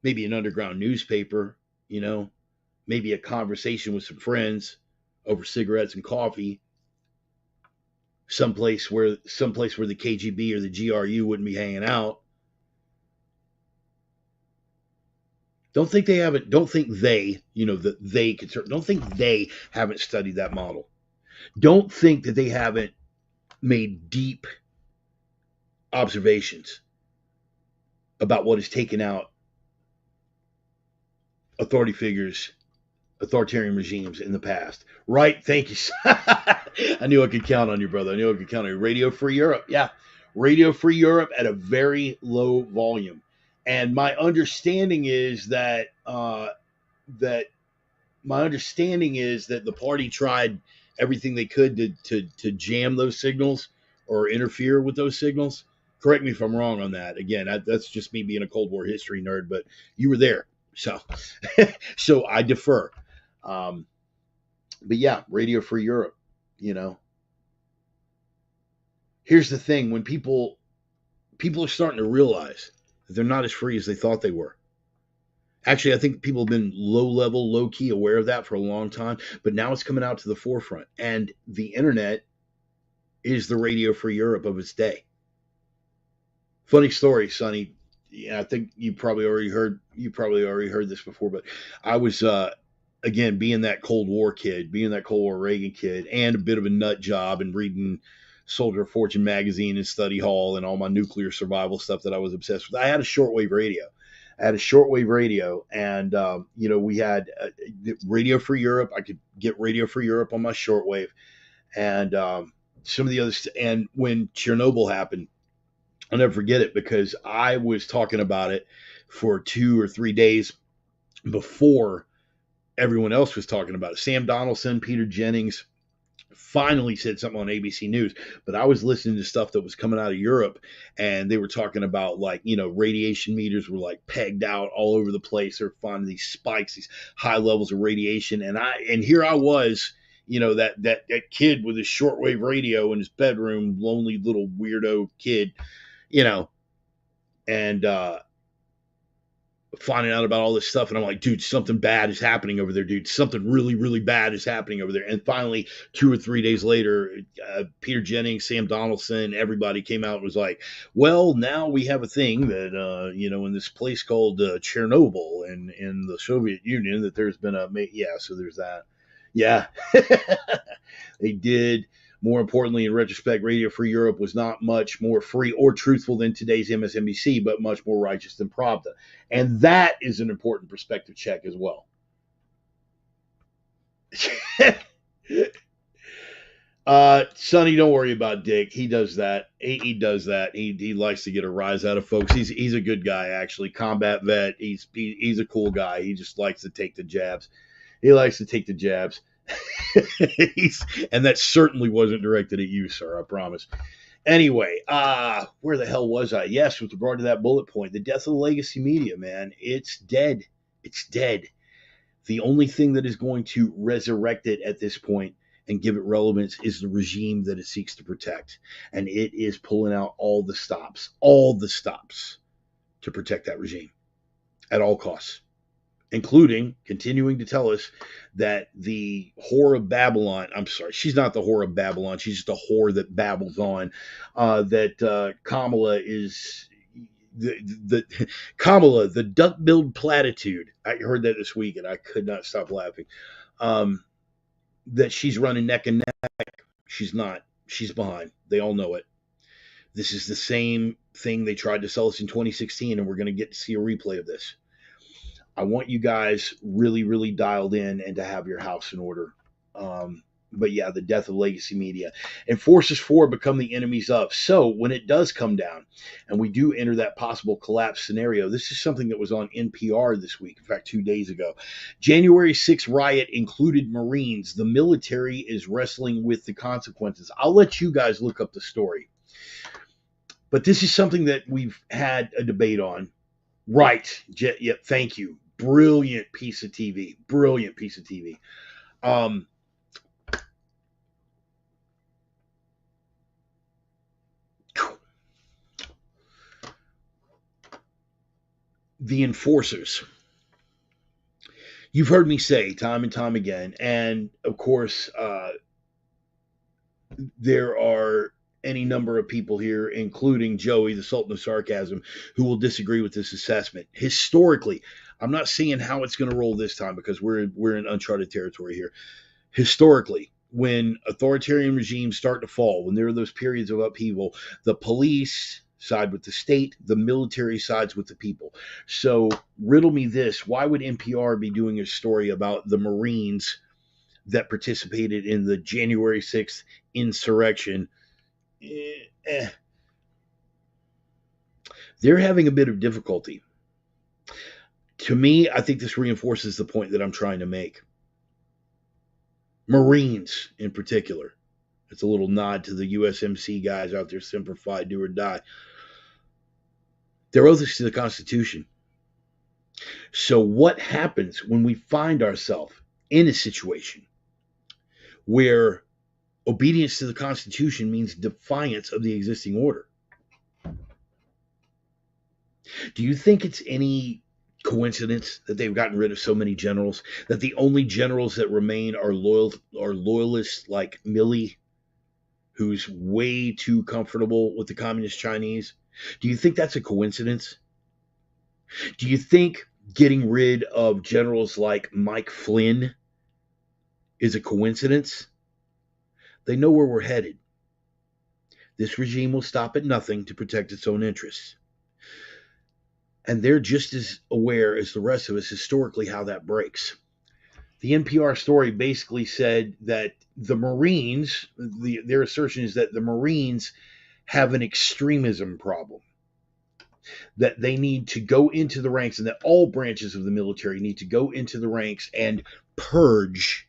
Maybe an underground newspaper, maybe a conversation with some friends over cigarettes and coffee, someplace where the KGB or the GRU wouldn't be hanging out. Don't think they haven't studied that model. Don't think that they haven't made deep observations about what has taken out authority figures, authoritarian regimes in the past. Right? Thank you. I knew I could count on you, brother. I knew I could count on you. Radio Free Europe. Yeah. Radio Free Europe at a very low volume. And my understanding is that the party tried everything they could to jam those signals or interfere with those signals. Correct me if I'm wrong on that. Again, that's just me being a Cold War history nerd, but you were there. So I defer. But yeah, Radio Free Europe, Here's the thing. When people are starting to realize that they're not as free as they thought they were. Actually, I think people have been low-key aware of that for a long time, but now it's coming out to the forefront. And the internet is the Radio Free Europe of its day. Funny story, Sonny. Yeah, I think you probably already heard this before, but I was again being that Cold War Reagan kid, and a bit of a nut job, and reading Soldier of Fortune magazine and study hall and all my nuclear survival stuff that I was obsessed with. I had a shortwave radio. And we had Radio Free Europe. I could get Radio Free Europe on my shortwave, and some of the others. And when Chernobyl happened, I'll never forget it, because I was talking about it for 2 or 3 days before everyone else was talking about it. Sam Donaldson, Peter Jennings finally said something on ABC News, but I was listening to stuff that was coming out of Europe, and they were talking about radiation meters were pegged out all over the place. They're finding these spikes, these high levels of radiation, and here I was, that kid with his shortwave radio in his bedroom, lonely little weirdo kid, and finding out about all this stuff. And I'm like, dude, something bad is happening over there, dude. Something really, really bad is happening over there. And finally, 2 or 3 days later, Peter Jennings, Sam Donaldson, everybody came out and was like, well, now we have a thing that, in this place called Chernobyl and in the Soviet Union, that there's been so there's that. Yeah, they did. More importantly, in retrospect, Radio Free Europe was not much more free or truthful than today's MSNBC, but much more righteous than Pravda. And that is an important perspective check as well. Sonny, don't worry about Dick. He does that. He does that. He likes to get a rise out of folks. He's a good guy, actually. Combat vet. He's a cool guy. He just likes to take the jabs. And that certainly wasn't directed at you, sir, I promise. Anyway, where the hell was I? Yes, with regard to that bullet point, the death of the legacy media, man, it's dead. It's dead. The only thing that is going to resurrect it at this point and give it relevance is the regime that it seeks to protect. And it is pulling out all the stops. to protect that regime at all costs, including continuing to tell us that the whore of Babylon, I'm sorry, she's not the whore of Babylon, she's just a whore that babbles on, that Kamala is the Kamala, the duck-billed platitude. I heard that this week and I could not stop laughing. That she's running neck and neck. She's not. She's behind. They all know it. This is the same thing they tried to sell us in 2016, and we're going to get to see a replay of this. I want you guys really, really dialed in and to have your house in order. But yeah, the death of legacy media. And forces for become the enemies of. So when it does come down and we do enter that possible collapse scenario, this is something that was on NPR this week, in fact, 2 days ago. January 6th riot included Marines. The military is wrestling with the consequences. I'll let you guys look up the story. But this is something that we've had a debate on. Right. Yep. Thank you. Brilliant piece of TV. Brilliant piece of TV. The enforcers. You've heard me say time and time again, and of course, there are any number of people here, including Joey, the Sultan of Sarcasm, who will disagree with this assessment. Historically, I'm not seeing how it's going to roll this time because we're in uncharted territory here. Historically, when authoritarian regimes start to fall, when there are those periods of upheaval, the police side with the state, the military sides with the people. So riddle me this: why would NPR be doing a story about the Marines that participated in the January 6th insurrection? They're having a bit of difficulty. To me, I think this reinforces the point that I'm trying to make. Marines in particular. It's a little nod to the USMC guys out there, Semper Fi, do or die. They're oaths to the Constitution. So what happens when we find ourselves in a situation where obedience to the Constitution means defiance of the existing order? Do you think it's any coincidence that they've gotten rid of so many generals, that the only generals that remain are loyalists like Milley, who's way too comfortable with the communist Chinese? Do you think that's a coincidence? Do you think getting rid of generals like Mike Flynn is a coincidence? They know where we're headed. This regime will stop at nothing to protect its own interests. And they're just as aware as the rest of us historically how that breaks. The NPR story basically said that the Marines, their assertion is that the Marines have an extremism problem, that they need to go into the ranks, and that all branches of the military need to go into the ranks and purge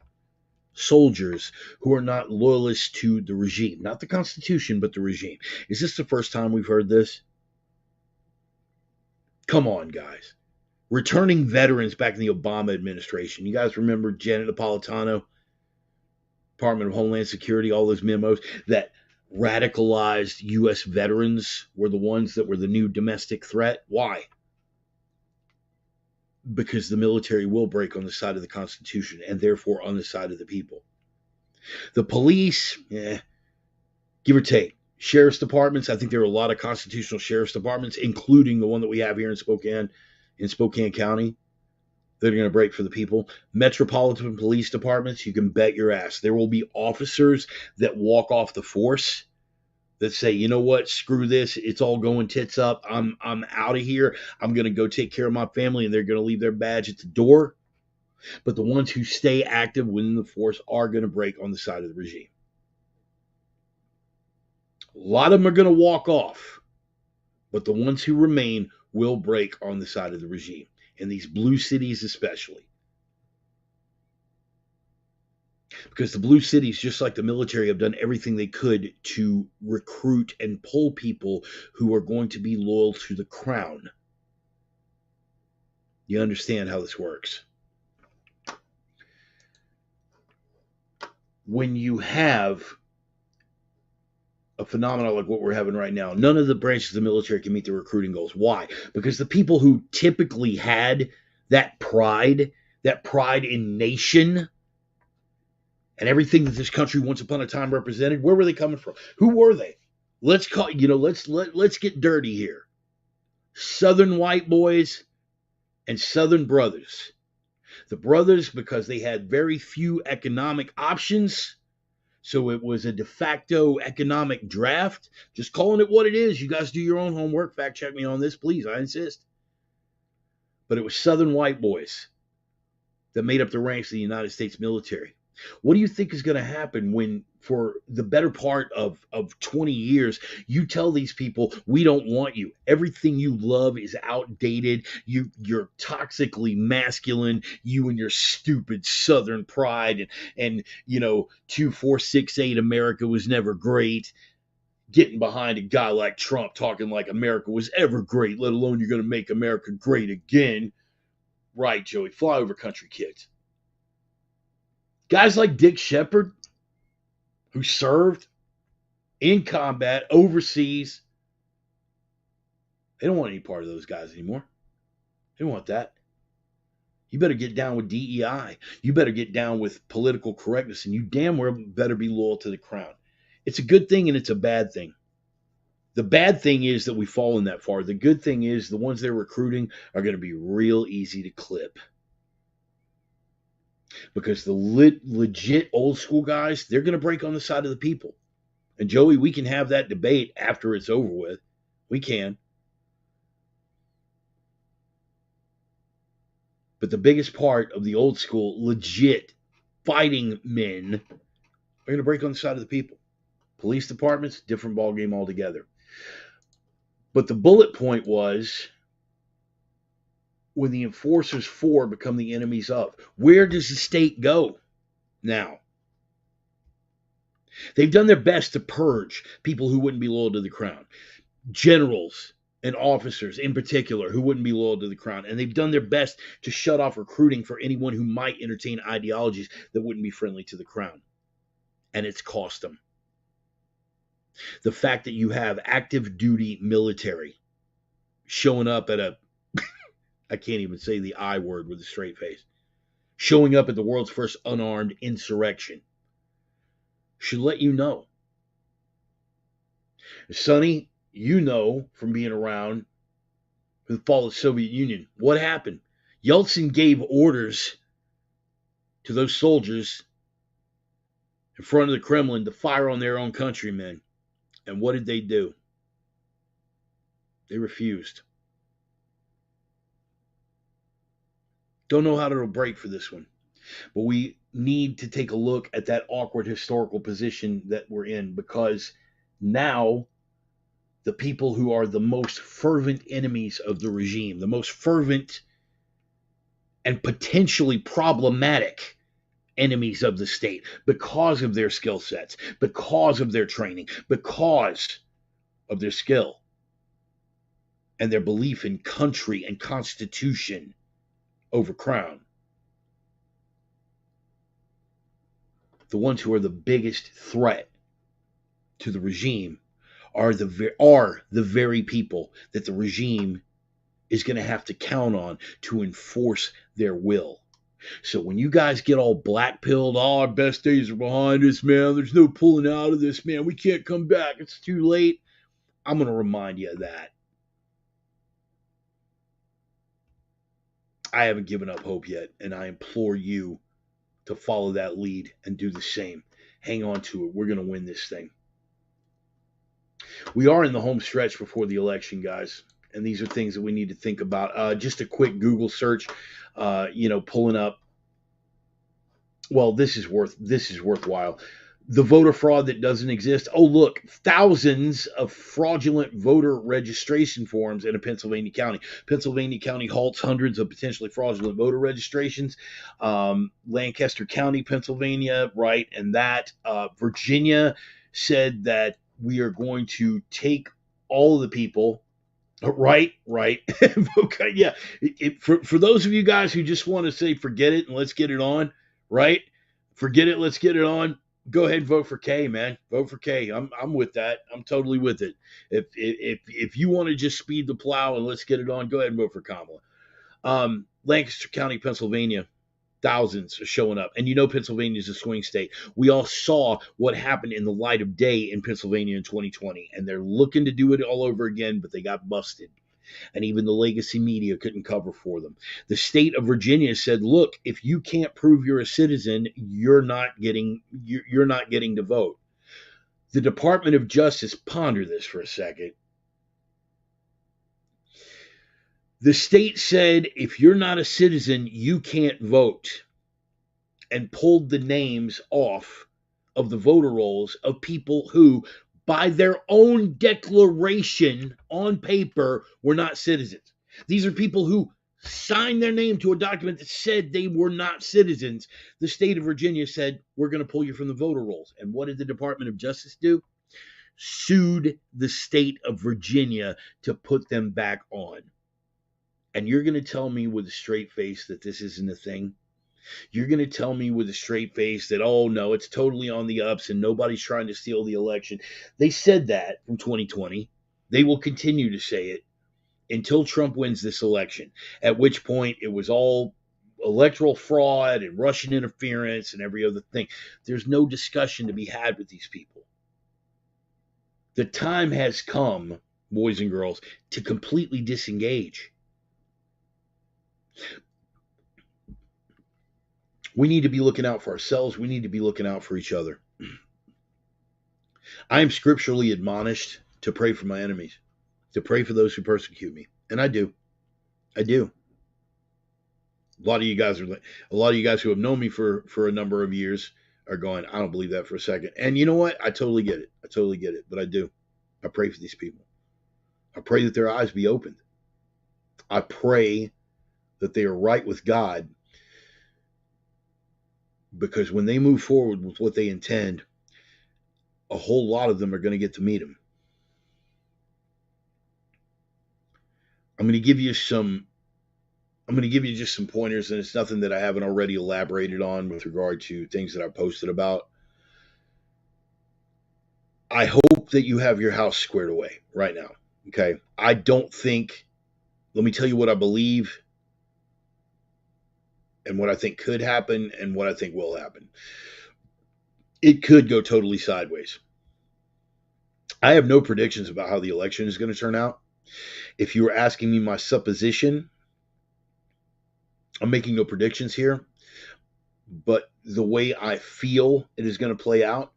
soldiers who are not loyalists to the regime, not the Constitution, but the regime. Is this the first time we've heard this? Come on, guys. Returning veterans back in the Obama administration. You guys remember Janet Napolitano, Department of Homeland Security, all those memos that radicalized U.S. veterans were the ones that were the new domestic threat? Why? Because the military will break on the side of the Constitution and therefore on the side of the people. The police, give or take. Sheriff's departments, I think there are a lot of constitutional sheriff's departments, including the one that we have here in Spokane County, that are going to break for the people. Metropolitan police departments, you can bet your ass there will be officers that walk off the force that say, you know what, screw this, it's all going tits up, I'm out of here, I'm going to go take care of my family, and they're going to leave their badge at the door. But the ones who stay active within the force are going to break on the side of the regime. A lot of them are going to walk off, but the ones who remain will break on the side of the regime, in these blue cities especially. Because the blue cities, just like the military, have done everything they could to recruit and pull people who are going to be loyal to the crown. You understand how this works. When you have a phenomenon like what we're having right now. None of the branches of the military can meet their recruiting goals. Why? Because the people who typically had that pride in nation and everything that this country once upon a time represented, where were they coming from? Who were they? Let's get dirty here. Southern white boys and Southern brothers. The brothers, because they had very few economic options, so it was a de facto economic draft. Just calling it what it is. You guys do your own homework. Fact check me on this, please. I insist. But it was Southern white boys that made up the ranks of the United States military. What do you think is going to happen when, for the better part of 20 years, you tell these people, we don't want you. Everything you love is outdated. You're toxically masculine. You and your stupid Southern pride and 2468 America was never great. Getting behind a guy like Trump talking like America was ever great, let alone you're going to make America great again. Right, Joey, flyover country kids. Guys like Dick Shepard, who served in combat overseas, they don't want any part of those guys anymore. They don't want that. You better get down with DEI. You better get down with political correctness, and you damn well better be loyal to the crown. It's a good thing and it's a bad thing. The bad thing is that we've fallen that far. The good thing is the ones they're recruiting are going to be real easy to clip. Because the legit old school guys, they're going to break on the side of the people. And Joey, we can have that debate after it's over with. We can. But the biggest part of the old school, legit fighting men are going to break on the side of the people. Police departments, different ballgame altogether. But the bullet point was, when the enforcers for become the enemies of, where does the state go now? They've done their best to purge people who wouldn't be loyal to the crown. Generals and officers in particular who wouldn't be loyal to the crown. And they've done their best to shut off recruiting for anyone who might entertain ideologies that wouldn't be friendly to the crown. And it's cost them. The fact that you have active duty military showing up at a I can't even say the I word with a straight face, showing up at the world's first unarmed insurrection, should let you know. Sonny, you know from being around the fall of the Soviet Union, what happened? Yeltsin gave orders to those soldiers in front of the Kremlin to fire on their own countrymen. And what did they do? They refused. Don't know how it'll break for this one. But we need to take a look at that awkward historical position that we're in, because now the people who are the most fervent enemies of the regime, the most fervent and potentially problematic enemies of the state, because of their skill sets, because of their training, because of their skill and their belief in country and constitution over crown. The ones who are the biggest threat to the regime are the very people that the regime is going to have to count on to enforce their will. So when you guys get all black-pilled, our best days are behind us, man, there's no pulling out of this, man, we can't come back, it's too late, I'm going to remind you of that. I haven't given up hope yet, and I implore you to follow that lead and do the same. Hang on to it. We're going to win this thing. We are in the home stretch before the election, guys, and these are things that we need to think about. Just a quick Google search, pulling up. Well, this is worthwhile. The voter fraud that doesn't exist. Oh, look, thousands of fraudulent voter registration forms in a Pennsylvania county. Pennsylvania County halts hundreds of potentially fraudulent voter registrations. Lancaster County, Pennsylvania, right? And that Virginia said that we are going to take all of the people. Right. Okay, yeah. For those of you guys who just want to say, forget it and let's get it on, right? Forget it, let's get it on. Go ahead and vote for K, man. Vote for K. I'm with that. I'm totally with it. If you want to just speed the plow and let's get it on, go ahead and vote for Kamala. Lancaster County, Pennsylvania, thousands are showing up. And you know Pennsylvania is a swing state. We all saw what happened in the light of day in Pennsylvania in 2020, and they're looking to do it all over again, but they got busted. And even the legacy media couldn't cover for them. The state of Virginia said, "Look, if you can't prove you're a citizen, you're not getting to vote." The Department of Justice, ponder this for a second. The state said, if you're not a citizen, you can't vote, and pulled the names off of the voter rolls of people who, by their own declaration on paper, were not citizens. These are people who signed their name to a document that said they were not citizens. The state of Virginia said, we're going to pull you from the voter rolls. And what did the Department of Justice do? Sued the state of Virginia to put them back on. And you're going to tell me with a straight face that this isn't a thing? You're going to tell me with a straight face that, oh, no, it's totally on the ups and nobody's trying to steal the election. They said that from 2020. They will continue to say it until Trump wins this election, at which point it was all electoral fraud and Russian interference and every other thing. There's no discussion to be had with these people. The time has come, boys and girls, to completely disengage. We need to be looking out for ourselves. We need to be looking out for each other. I am scripturally admonished to pray for my enemies, to pray for those who persecute me. And I do. I do. A lot of you guys who have known me for a number of years are going, I don't believe that for a second. And you know what? I totally get it. I totally get it. But I do. I pray for these people. I pray that their eyes be opened. I pray that they are right with God, because when they move forward with what they intend, a whole lot of them are going to get to meet him. I'm going to give you just some pointers, and it's nothing that I haven't already elaborated on with regard to things that I posted about. I hope that you have your house squared away right now. Okay. Let me tell you what I believe and what I think could happen and what I think will happen. It could go totally sideways. I have no predictions about how the election is going to turn out. If you were asking me my supposition, I'm making no predictions here, but the way I feel it is going to play out,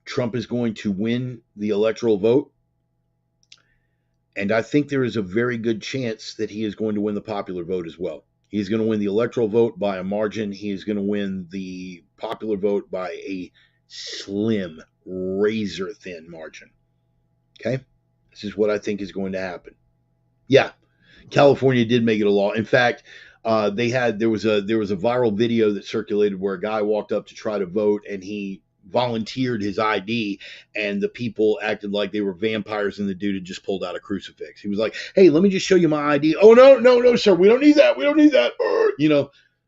Trump is going to win the electoral vote. And I think there is a very good chance that he is going to win the popular vote as well. He's going to win the electoral vote by a margin. He is going to win the popular vote by a slim, razor-thin margin. Okay? This is what I think is going to happen. Yeah, California did make it a law. In fact, there was a viral video that circulated where a guy walked up to try to vote, and he volunteered his ID, and the people acted like they were vampires, and the dude had just pulled out a crucifix. He was like, "Hey, let me just show you my ID." "Oh, no, sir, we don't need that. We don't need that."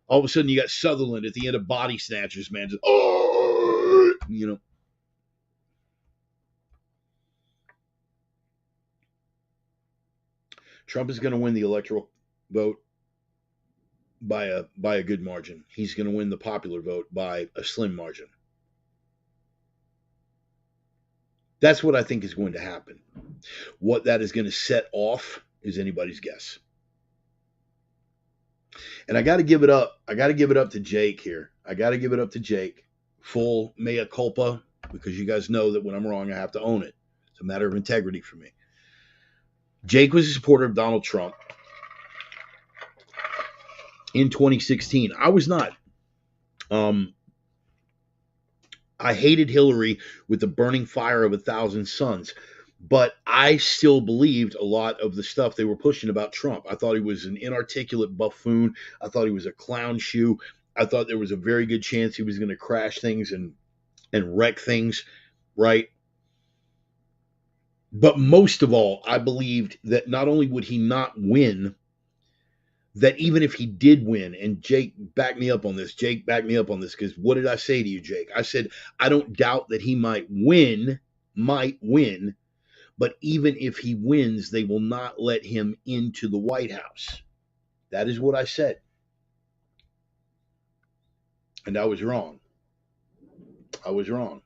All of a sudden you got Sutherland at the end of Body Snatchers, man. Just, Trump is going to win the electoral vote by a good margin. He's going to win the popular vote by a slim margin. That's what I think is going to happen. What that is going to set off is anybody's guess. And I got to give it up. I got to give it up to Jake here. I got to give it up to Jake. Full mea culpa, because you guys know that when I'm wrong, I have to own it. It's a matter of integrity for me. Jake was a supporter of Donald Trump in 2016. I was not. I hated Hillary with the burning fire of 1,000 suns, but I still believed a lot of the stuff they were pushing about Trump. I thought he was an inarticulate buffoon. I thought he was a clown shoe. I thought there was a very good chance he was going to crash things and wreck things, right? But most of all, I believed that not only would he not win that even if he did win, and Jake, back me up on this. Jake, back me up on this, because what did I say to you, Jake? I said, I don't doubt that he might win, but even if he wins, they will not let him into the White House. That is what I said. And I was wrong. I was wrong.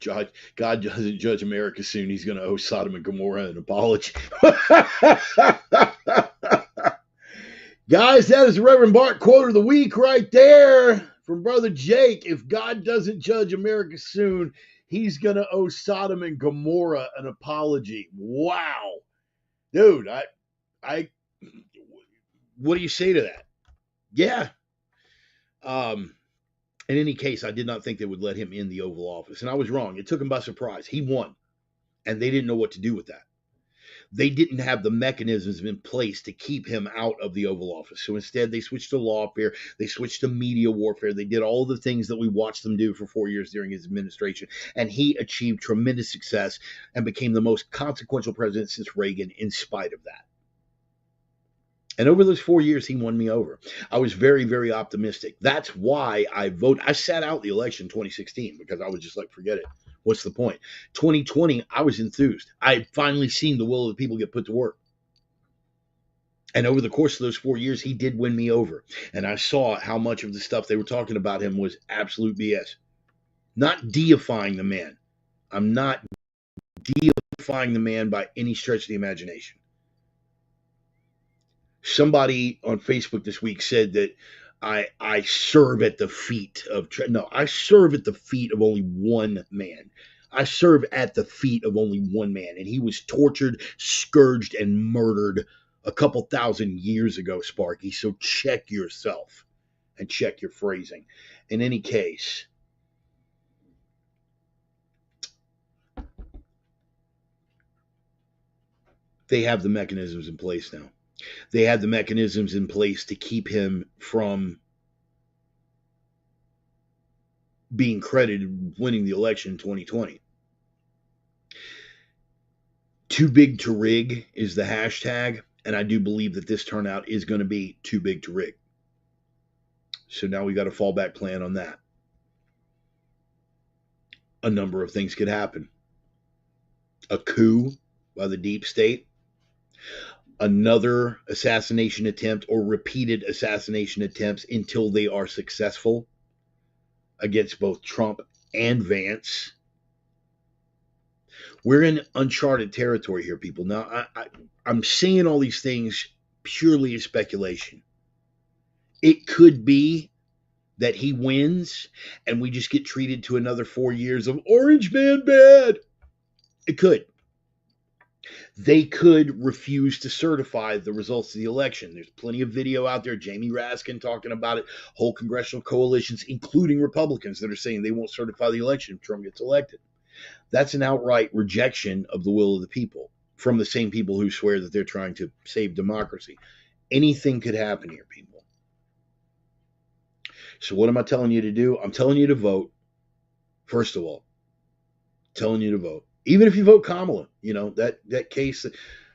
God doesn't judge America soon. He's going to owe Sodom and Gomorrah an apology. Guys, that is the Reverend Bart quote of the week right there from Brother Jake. If God doesn't judge America soon, he's going to owe Sodom and Gomorrah an apology. Wow. Dude, what do you say to that? Yeah. In any case, I did not think they would let him in the Oval Office. And I was wrong. It took him by surprise. He won. And they didn't know what to do with that. They didn't have the mechanisms in place to keep him out of the Oval Office. So instead, they switched to lawfare. They switched to media warfare. They did all the things that we watched them do for 4 years during his administration. And he achieved tremendous success and became the most consequential president since Reagan in spite of that. And over those 4 years, he won me over. I was very, very optimistic. That's why I voted. I sat out the election in 2016 because I was just like, forget it. What's the point? 2020, I was enthused. I had finally seen the will of the people get put to work. And over the course of those 4 years, he did win me over. And I saw how much of the stuff they were talking about him was absolute BS. Not deifying the man. I'm not deifying the man by any stretch of the imagination. Somebody on Facebook this week said that I serve at the feet of... No, I serve at the feet of only one man. I serve at the feet of only one man. And he was tortured, scourged, and murdered a couple thousand years ago, Sparky. So check yourself and check your phrasing. In any case, they have the mechanisms in place now. They had the mechanisms in place to keep him from being credited with winning the election in 2020. Too big to rig is the hashtag, and I do believe that this turnout is going to be too big to rig. So now we got a fallback plan on that. A number of things could happen. A coup by the deep state. Another assassination attempt or repeated assassination attempts until they are successful against both Trump and Vance. We're in uncharted territory here, people. Now, I'm saying all these things purely as speculation. It could be that he wins and we just get treated to another 4 years of Orange Man bad. It could. They could refuse to certify the results of the election. There's plenty of video out there. Jamie Raskin talking about it. Whole congressional coalitions, including Republicans, that are saying they won't certify the election if Trump gets elected. That's an outright rejection of the will of the people from the same people who swear that they're trying to save democracy. Anything could happen here, people. So what am I telling you to do? I'm telling you to vote. First of all, telling you to vote. Even if you vote Kamala, you know, that case,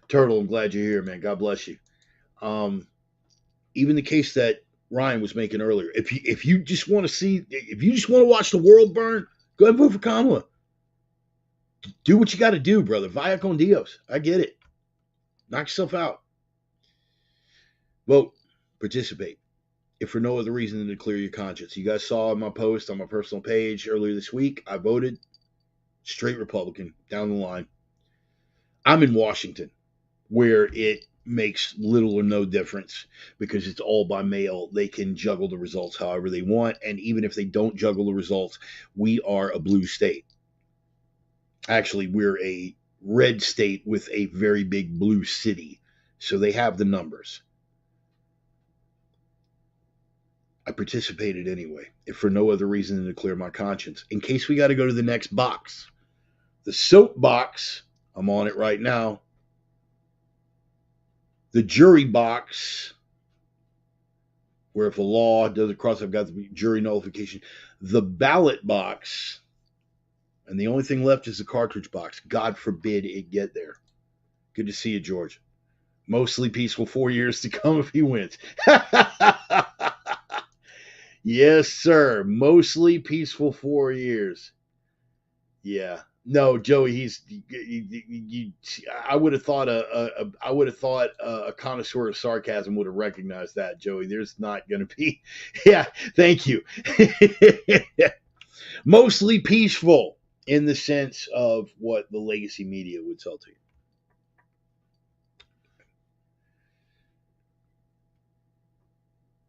Turtle, I'm glad you're here, man. God bless you. Even the case that Ryan was making earlier, if you just want to watch the world burn, go ahead and vote for Kamala. Do what you got to do, brother. Vaya con Dios. I get it. Knock yourself out. Vote. Participate. If for no other reason than to clear your conscience. You guys saw my post on my personal page earlier this week. I voted straight Republican down the line. I'm in Washington, where it makes little or no difference because it's all by mail. They can juggle the results however they want. And even if they don't juggle the results, we are a blue state. Actually, we're a red state with a very big blue city. So they have the numbers. I participated anyway, if for no other reason than to clear my conscience, in case we got to go to the next box. The soapbox, I'm on it right now. The jury box, where if a law doesn't cross, I've got the jury nullification. The ballot box, and the only thing left is the cartridge box. God forbid it get there. Good to see you, George. Mostly peaceful 4 years to come if he wins. Yes, sir. Mostly peaceful 4 years. Yeah. No, Joey. I would have thought I would have thought a connoisseur of sarcasm would have recognized that, Joey. There's not going to be. Yeah. Thank you. Mostly peaceful in the sense of what the legacy media would tell to you.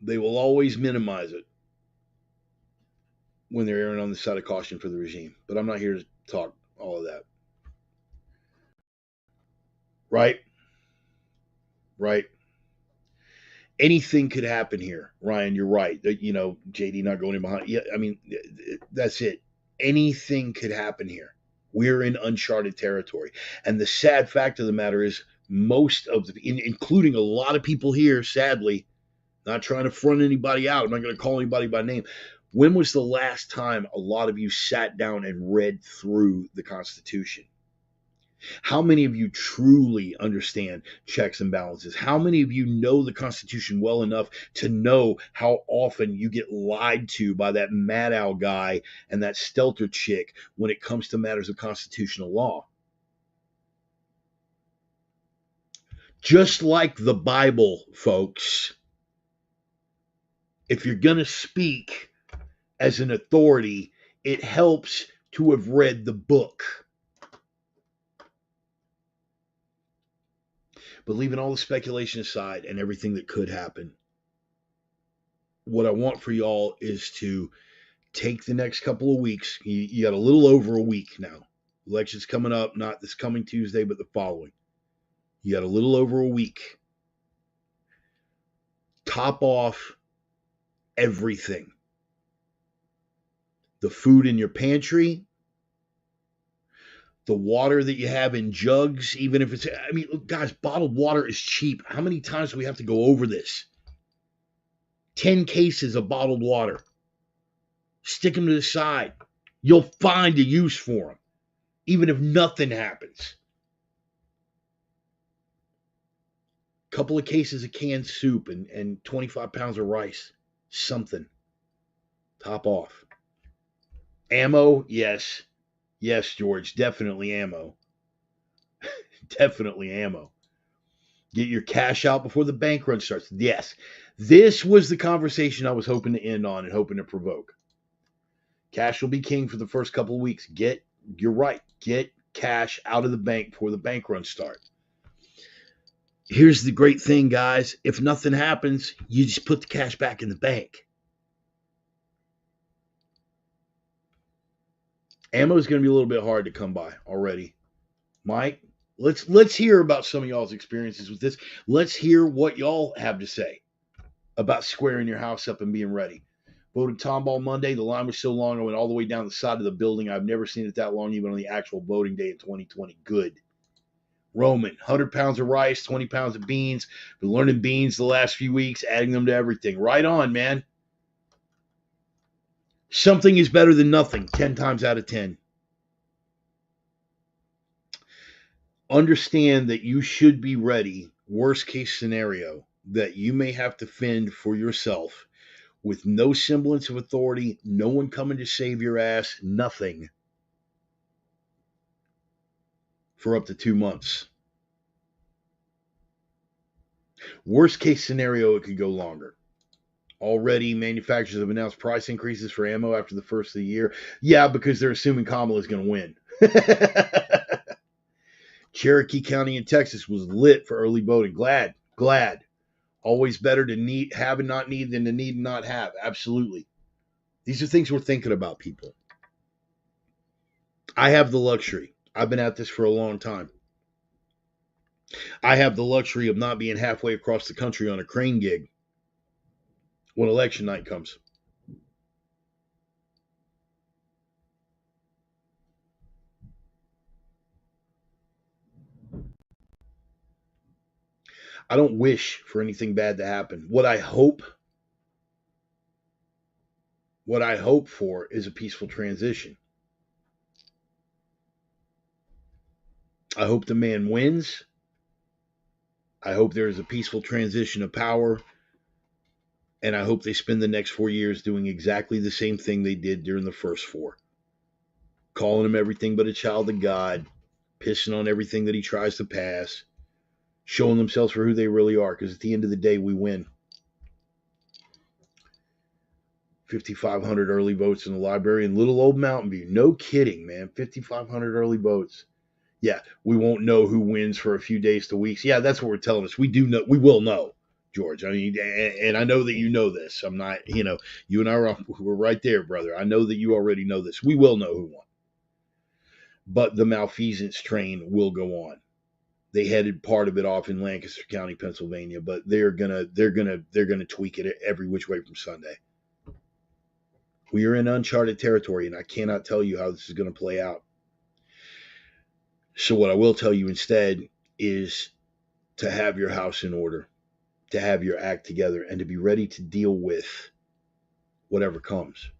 They will always minimize it when they're erring on the side of caution for the regime. But I'm not here to talk all of that. Right? Right. Anything could happen here, Ryan. You're right. JD not going in behind. Yeah, I mean, that's it. Anything could happen here. We're in uncharted territory, and the sad fact of the matter is, most of including a lot of people here, sadly, not trying to front anybody out. I'm not going to call anybody by name. When was the last time a lot of you sat down and read through the Constitution? How many of you truly understand checks and balances? How many of you know the Constitution well enough to know how often you get lied to by that Maddow guy and that Stelter chick when it comes to matters of constitutional law? Just like the Bible, folks, if you're going to speak as an authority, it helps to have read the book. But leaving all the speculation aside and everything that could happen, what I want for y'all is to take the next couple of weeks. You got a little over a week now. Election's coming up, not this coming Tuesday, but the following. You got a little over a week. Top off everything. The food in your pantry, the water that you have in jugs, even if it's, I mean, guys, bottled water is cheap. How many times do we have to go over this? 10 cases of bottled water. Stick them to the side. You'll find a use for them, even if nothing happens. A couple of cases of canned soup and 25 pounds of rice. Something. Top off. Ammo, yes. Yes, George, definitely ammo. Definitely ammo. Get your cash out before the bank run starts. Yes. This was the conversation I was hoping to end on and hoping to provoke. Cash will be king for the first couple of weeks. You're right. Get cash out of the bank before the bank runs start. Here's the great thing, guys. If nothing happens, you just put the cash back in the bank. Ammo is going to be a little bit hard to come by already. Mike, let's hear about some of y'all's experiences with this. Let's hear what y'all have to say about squaring your house up and being ready. Voted Tomball Monday. The line was so long, I went all the way down the side of the building. I've never seen it that long, even on the actual voting day in 2020. Good. Roman, 100 pounds of rice, 20 pounds of beans. Been learning beans the last few weeks, adding them to everything. Right on, man. Something is better than nothing, 10 times out of 10. Understand that you should be ready, worst case scenario, that you may have to fend for yourself with no semblance of authority, no one coming to save your ass, nothing, for up to 2 months. Worst case scenario, it could go longer. Already, manufacturers have announced price increases for ammo after the first of the year. Yeah, because they're assuming Kamala is going to win. Cherokee County in Texas was lit for early voting. Glad. Always better to have and not need than to need and not have. Absolutely. These are things we're thinking about, people. I have the luxury. I've been at this for a long time. I have the luxury of not being halfway across the country on a crane gig when election night comes. I don't wish for anything bad to happen. What I hope for is a peaceful transition. I hope the man wins. I hope there is a peaceful transition of power, and I hope they spend the next 4 years doing exactly the same thing they did during the first four, calling him everything but a child of God, pissing on everything that he tries to pass, showing themselves for who they really are, because at the end of the day, we win. 5,500 early votes in the library in little old Mountain View. No kidding, man. 5,500 early votes. Yeah, we won't know who wins for a few days to weeks. Yeah, that's what we're telling us. We do know. We will know, George. I mean, and I know that you know this. I'm not, you and I we're right there, brother. I know that you already know this. We will know who won. But the malfeasance train will go on. They headed part of it off in Lancaster County, Pennsylvania, but they're gonna tweak it every which way from Sunday. We are in uncharted territory, and I cannot tell you how this is going to play out. So what I will tell you instead is to have your house in order, to have your act together, and to be ready to deal with whatever comes.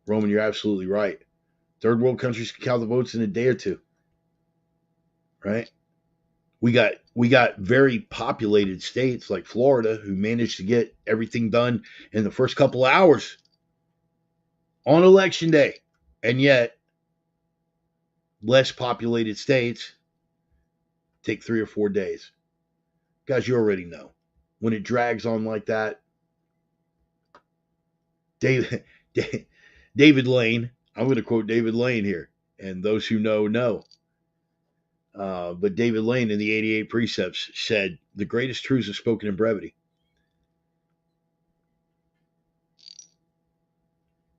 Roman, you're absolutely right. Third world countries can count the votes in a day or two, right? We got very populated states like Florida who managed to get everything done in the first couple of hours on election day, and yet less populated states take 3 or 4 days. Guys, you already know. When it drags on like that, David, David Lane, I'm going to quote David Lane here, and those who know. But David Lane in the 88 Precepts said, the greatest truths are spoken in brevity.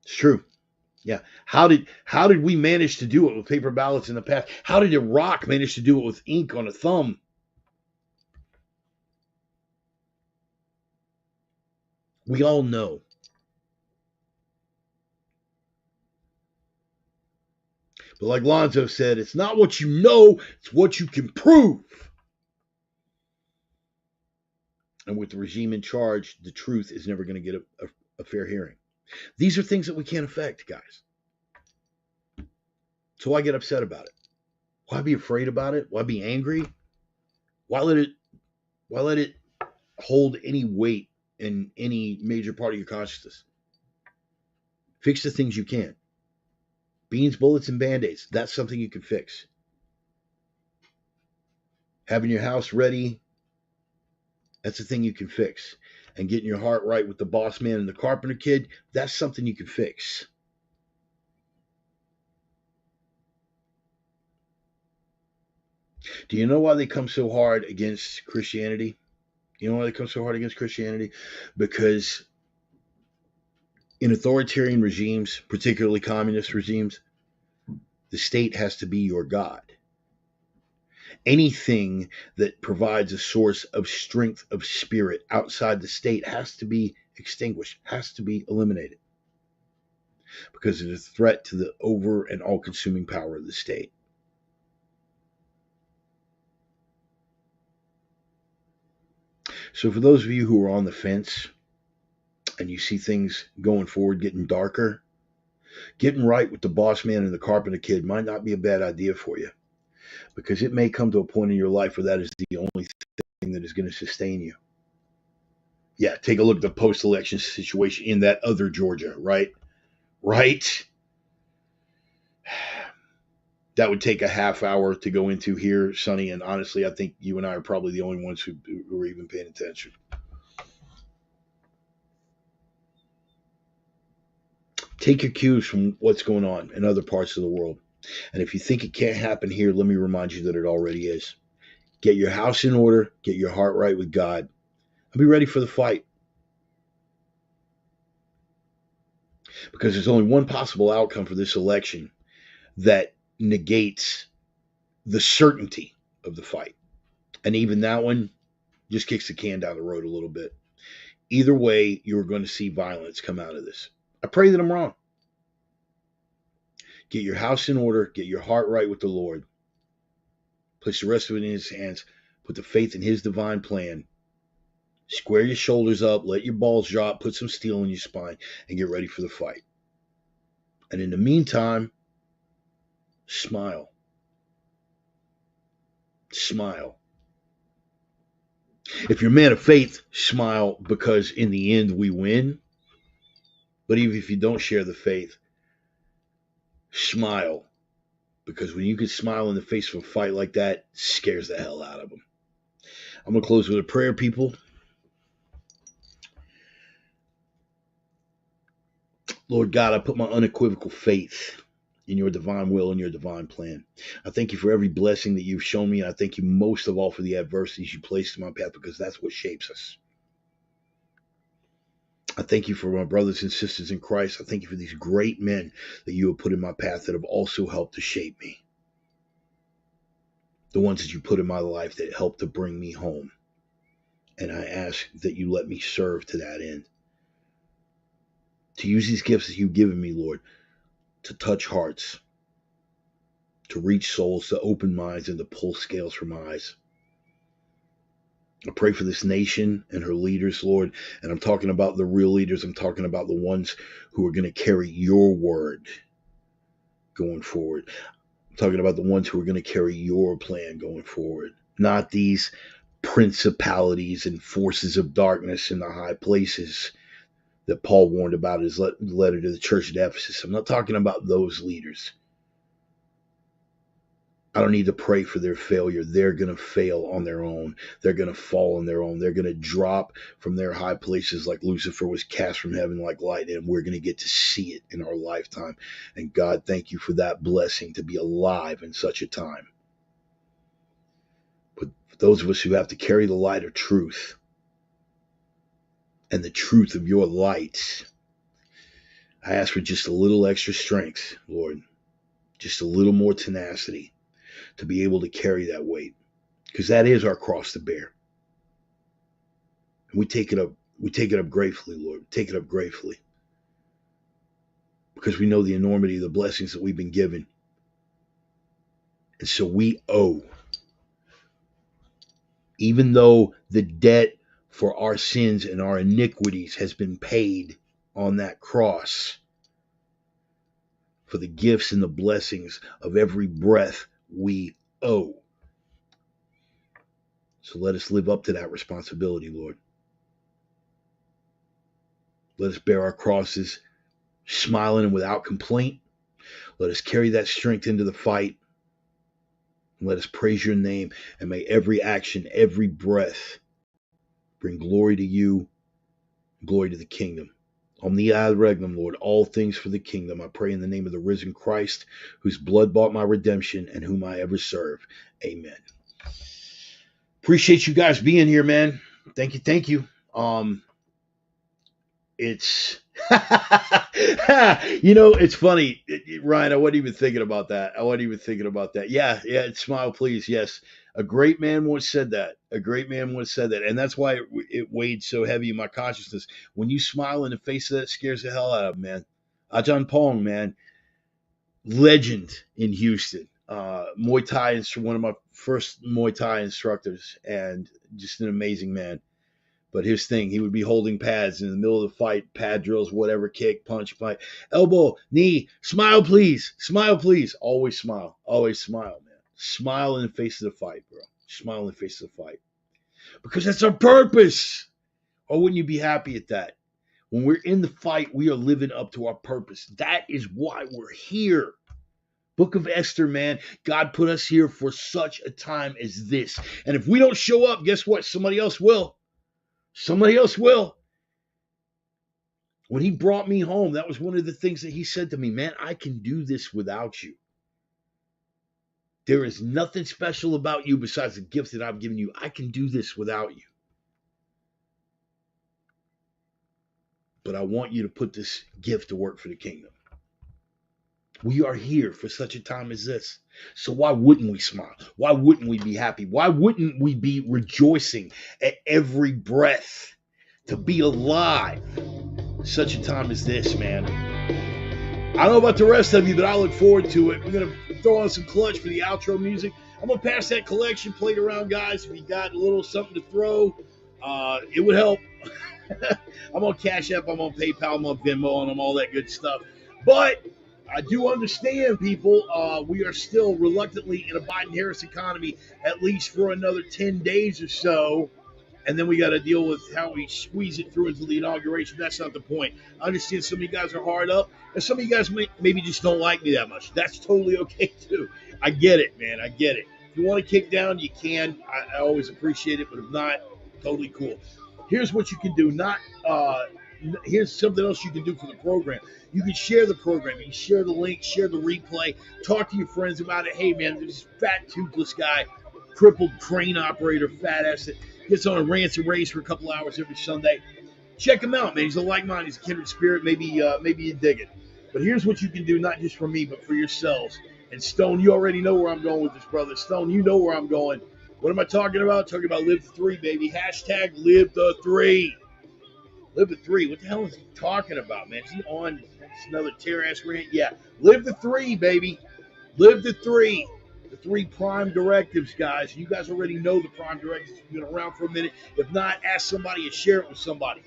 It's true. Yeah. How did we manage to do it with paper ballots in the past? How did Iraq manage to do it with ink on a thumb? We all know. But like Lonzo said, it's not what you know, it's what you can prove. And with the regime in charge, the truth is never going to get a fair hearing. These are things that we can't affect, guys. So why get upset about it? Why be afraid about it? Why be angry? Why let it hold any weight in any major part of your consciousness? Fix the things you can. Beans, bullets, and band-aids. That's something you can fix. Having your house ready, that's a thing you can fix. And getting your heart right with the boss man and the carpenter kid, that's something you can fix. Do you know why they come so hard against Christianity? You know why they come so hard against Christianity? Because in authoritarian regimes, particularly communist regimes, the state has to be your God. Anything that provides a source of strength of spirit outside the state has to be extinguished, has to be eliminated, because it is a threat to the over and all consuming power of the state. So for those of you who are on the fence and you see things going forward getting darker, getting right with the boss man and the carpenter kid might not be a bad idea for you, because it may come to a point in your life where that is the only thing that is going to sustain you. Yeah, take a look at the post-election situation in that other Georgia, right? Right? That would take a half hour to go into here, Sonny, and honestly, I think you and I are probably the only ones who are even paying attention. Take your cues from what's going on in other parts of the world. And if you think it can't happen here, let me remind you that it already is. Get your house in order, get your heart right with God, and be ready for the fight. Because there's only one possible outcome for this election that negates the certainty of the fight. And even that one just kicks the can down the road a little bit. Either way, you're going to see violence come out of this. I pray that I'm wrong. Get your house in order, get your heart right with the Lord. Place the rest of it in his hands. Put the faith in his divine plan. Square your shoulders up, let your balls drop, put some steel in your spine, and get ready for the fight. And in the meantime, smile. Smile. If you're a man of faith, smile because in the end we win. But even if you don't share the faith, smile because when you can smile in the face of a fight like that, it scares the hell out of them. I'm going to close with a prayer, people. Lord God, I put my unequivocal faith in your divine will and your divine plan. I thank you for every blessing that you've shown me. And I thank you most of all for the adversities you placed in my path because that's what shapes us. I thank you for my brothers and sisters in Christ. I thank you for these great men that you have put in my path that have also helped to shape me. The ones that you put in my life that helped to bring me home. And I ask that you let me serve to that end. To use these gifts that you've given me, Lord, to touch hearts, to reach souls, to open minds, and to pull scales from eyes. I pray for this nation and her leaders, Lord. And I'm talking about the real leaders. I'm talking about the ones who are going to carry your word going forward. I'm talking about the ones who are going to carry your plan going forward. Not these principalities and forces of darkness in the high places that Paul warned about in his letter to the church at Ephesus. I'm not talking about those leaders. I don't need to pray for their failure. They're going to fail on their own. They're going to fall on their own. They're going to drop from their high places like Lucifer was cast from heaven like light, and we're going to get to see it in our lifetime. And God, thank you for that blessing to be alive in such a time. But for those of us who have to carry the light of truth and the truth of your light, I ask for just a little extra strength, Lord, just a little more tenacity to be able to carry that weight, because that is our cross to bear. And we take it up gratefully, Lord. Take it up gratefully. Because we know the enormity of the blessings that we've been given. And so we owe. Even though the debt for our sins and our iniquities has been paid on that cross, for the gifts and the blessings of every breath we owe. So let us live up to that responsibility, Lord. Let us bear our crosses smiling and without complaint. Let us carry that strength into the fight. And let us praise your name. And may every action, every breath bring glory to you, glory to the kingdom. Omni ad regnum, Lord, all things for the kingdom. I pray in the name of the risen Christ, whose blood bought my redemption and whom I ever serve. Amen. Appreciate you guys being here, man. Thank you. It's it's funny, Ryan. I wasn't even thinking about that. Yeah, it's smile, please. Yes, a great man once said that. And that's why it weighed so heavy in my consciousness. When you smile in the face of that, scares the hell out of man. Ajahn Pong, man, legend in Houston. Muay Thai, one of my first Muay Thai instructors, and just an amazing man. But his thing, he would be holding pads in the middle of the fight, pad drills, whatever, kick, punch, fight, elbow, knee, smile, please. Always smile, man. Smile in the face of the fight, bro. Smile in the face of the fight. Because that's our purpose. Or wouldn't you be happy at that? When we're in the fight, we are living up to our purpose. That is why we're here. Book of Esther, man. God put us here for such a time as this. And if we don't show up, guess what? Somebody else will. When he brought me home, that was one of the things that he said to me, man, I can do this without you. There is nothing special about you besides the gifts that I've given you. I can do this without you. But I want you to put this gift to work for the kingdom. We are here for such a time as this. So why wouldn't we smile? Why wouldn't we be happy? Why wouldn't we be rejoicing at every breath to be alive? Such a time as this, man. I don't know about the rest of you, but I look forward to it. We're going to throw on some clutch for the outro music. I'm going to pass that collection plate around, guys. If you got a little something to throw, it would help. I'm on Cash App, I'm on PayPal, I'm on Venmo, and I'm all that good stuff. But I do understand, people, we are still reluctantly in a Biden-Harris economy, at least for another 10 days or so. and then we got to deal with how we squeeze it through until the inauguration. That's not the point. I understand some of you guys are hard up, and some of you guys maybe just don't like me that much. That's totally okay too. I get it, man. I get it. If you want to kick down, you can. I always appreciate it, but if not, totally cool. Here's what you can do. Here's something else you can do for the program. You can share the program. You can share the link, share the replay, talk to your friends about it. Hey, man, there's this fat, toothless guy, crippled crane operator, fat ass that gets on a rants and raves for a couple hours every Sunday. Check him out, man. He's a like-minded, he's a kindred spirit. Maybe you dig it. But here's what you can do, not just for me, but for yourselves. And Stone, you already know where I'm going with this, brother. Stone, you know where I'm going. What am I talking about? Talking about Live the 3, baby. Hashtag Live the 3. Live the 3. What the hell is he talking about, man? Is he on another tear-ass rant? Yeah. Live the 3, baby. Live the 3. The 3 prime directives, guys. You guys already know the prime directives. You've been around for a minute. If not, ask somebody and share it with somebody.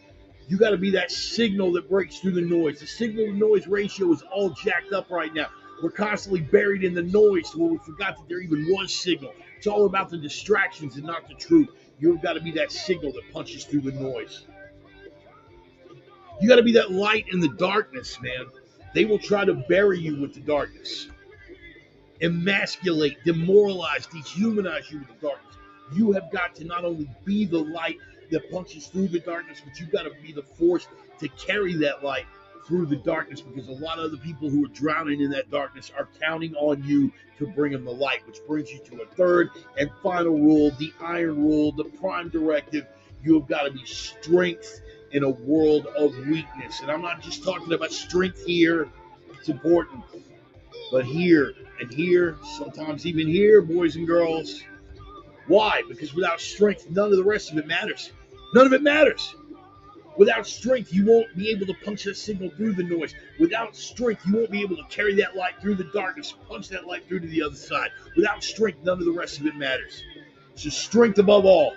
You got to be that signal that breaks through the noise. The signal-to-noise ratio is all jacked up right now. We're constantly buried in the noise to where we forgot that there even was signal. It's all about the distractions and not the truth. You've got to be that signal that punches through the noise. You got to be that light in the darkness, man. They will try to bury you with the darkness, emasculate, demoralize, dehumanize you with the darkness. You have got to not only be the light that punches through the darkness, but you've got to be the force to carry that light through the darkness, because a lot of the people who are drowning in that darkness are counting on you to bring them the light, which brings you to a third and final rule, the iron rule, the prime directive. You have got to be strength in a world of weakness. And I'm not just talking about strength here. It's important. But here and here, sometimes even here, boys and girls. Why? Because without strength, none of the rest of it matters. None of it matters. Without strength, you won't be able to punch that signal through the noise. Without strength, you won't be able to carry that light through the darkness, punch that light through to the other side. Without strength, none of the rest of it matters. So strength above all.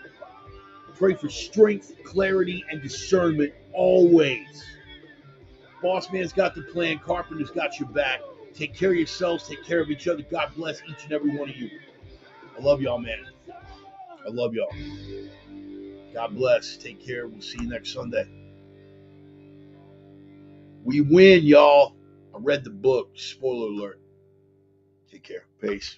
Pray for strength, clarity, and discernment always. Boss man's got the plan. Carpenter's got your back. Take care of yourselves. Take care of each other. God bless each and every one of you. I love y'all, man. I love y'all. God bless. Take care. We'll see you next Sunday. We win, y'all. I read the book. Spoiler alert. Take care. Peace.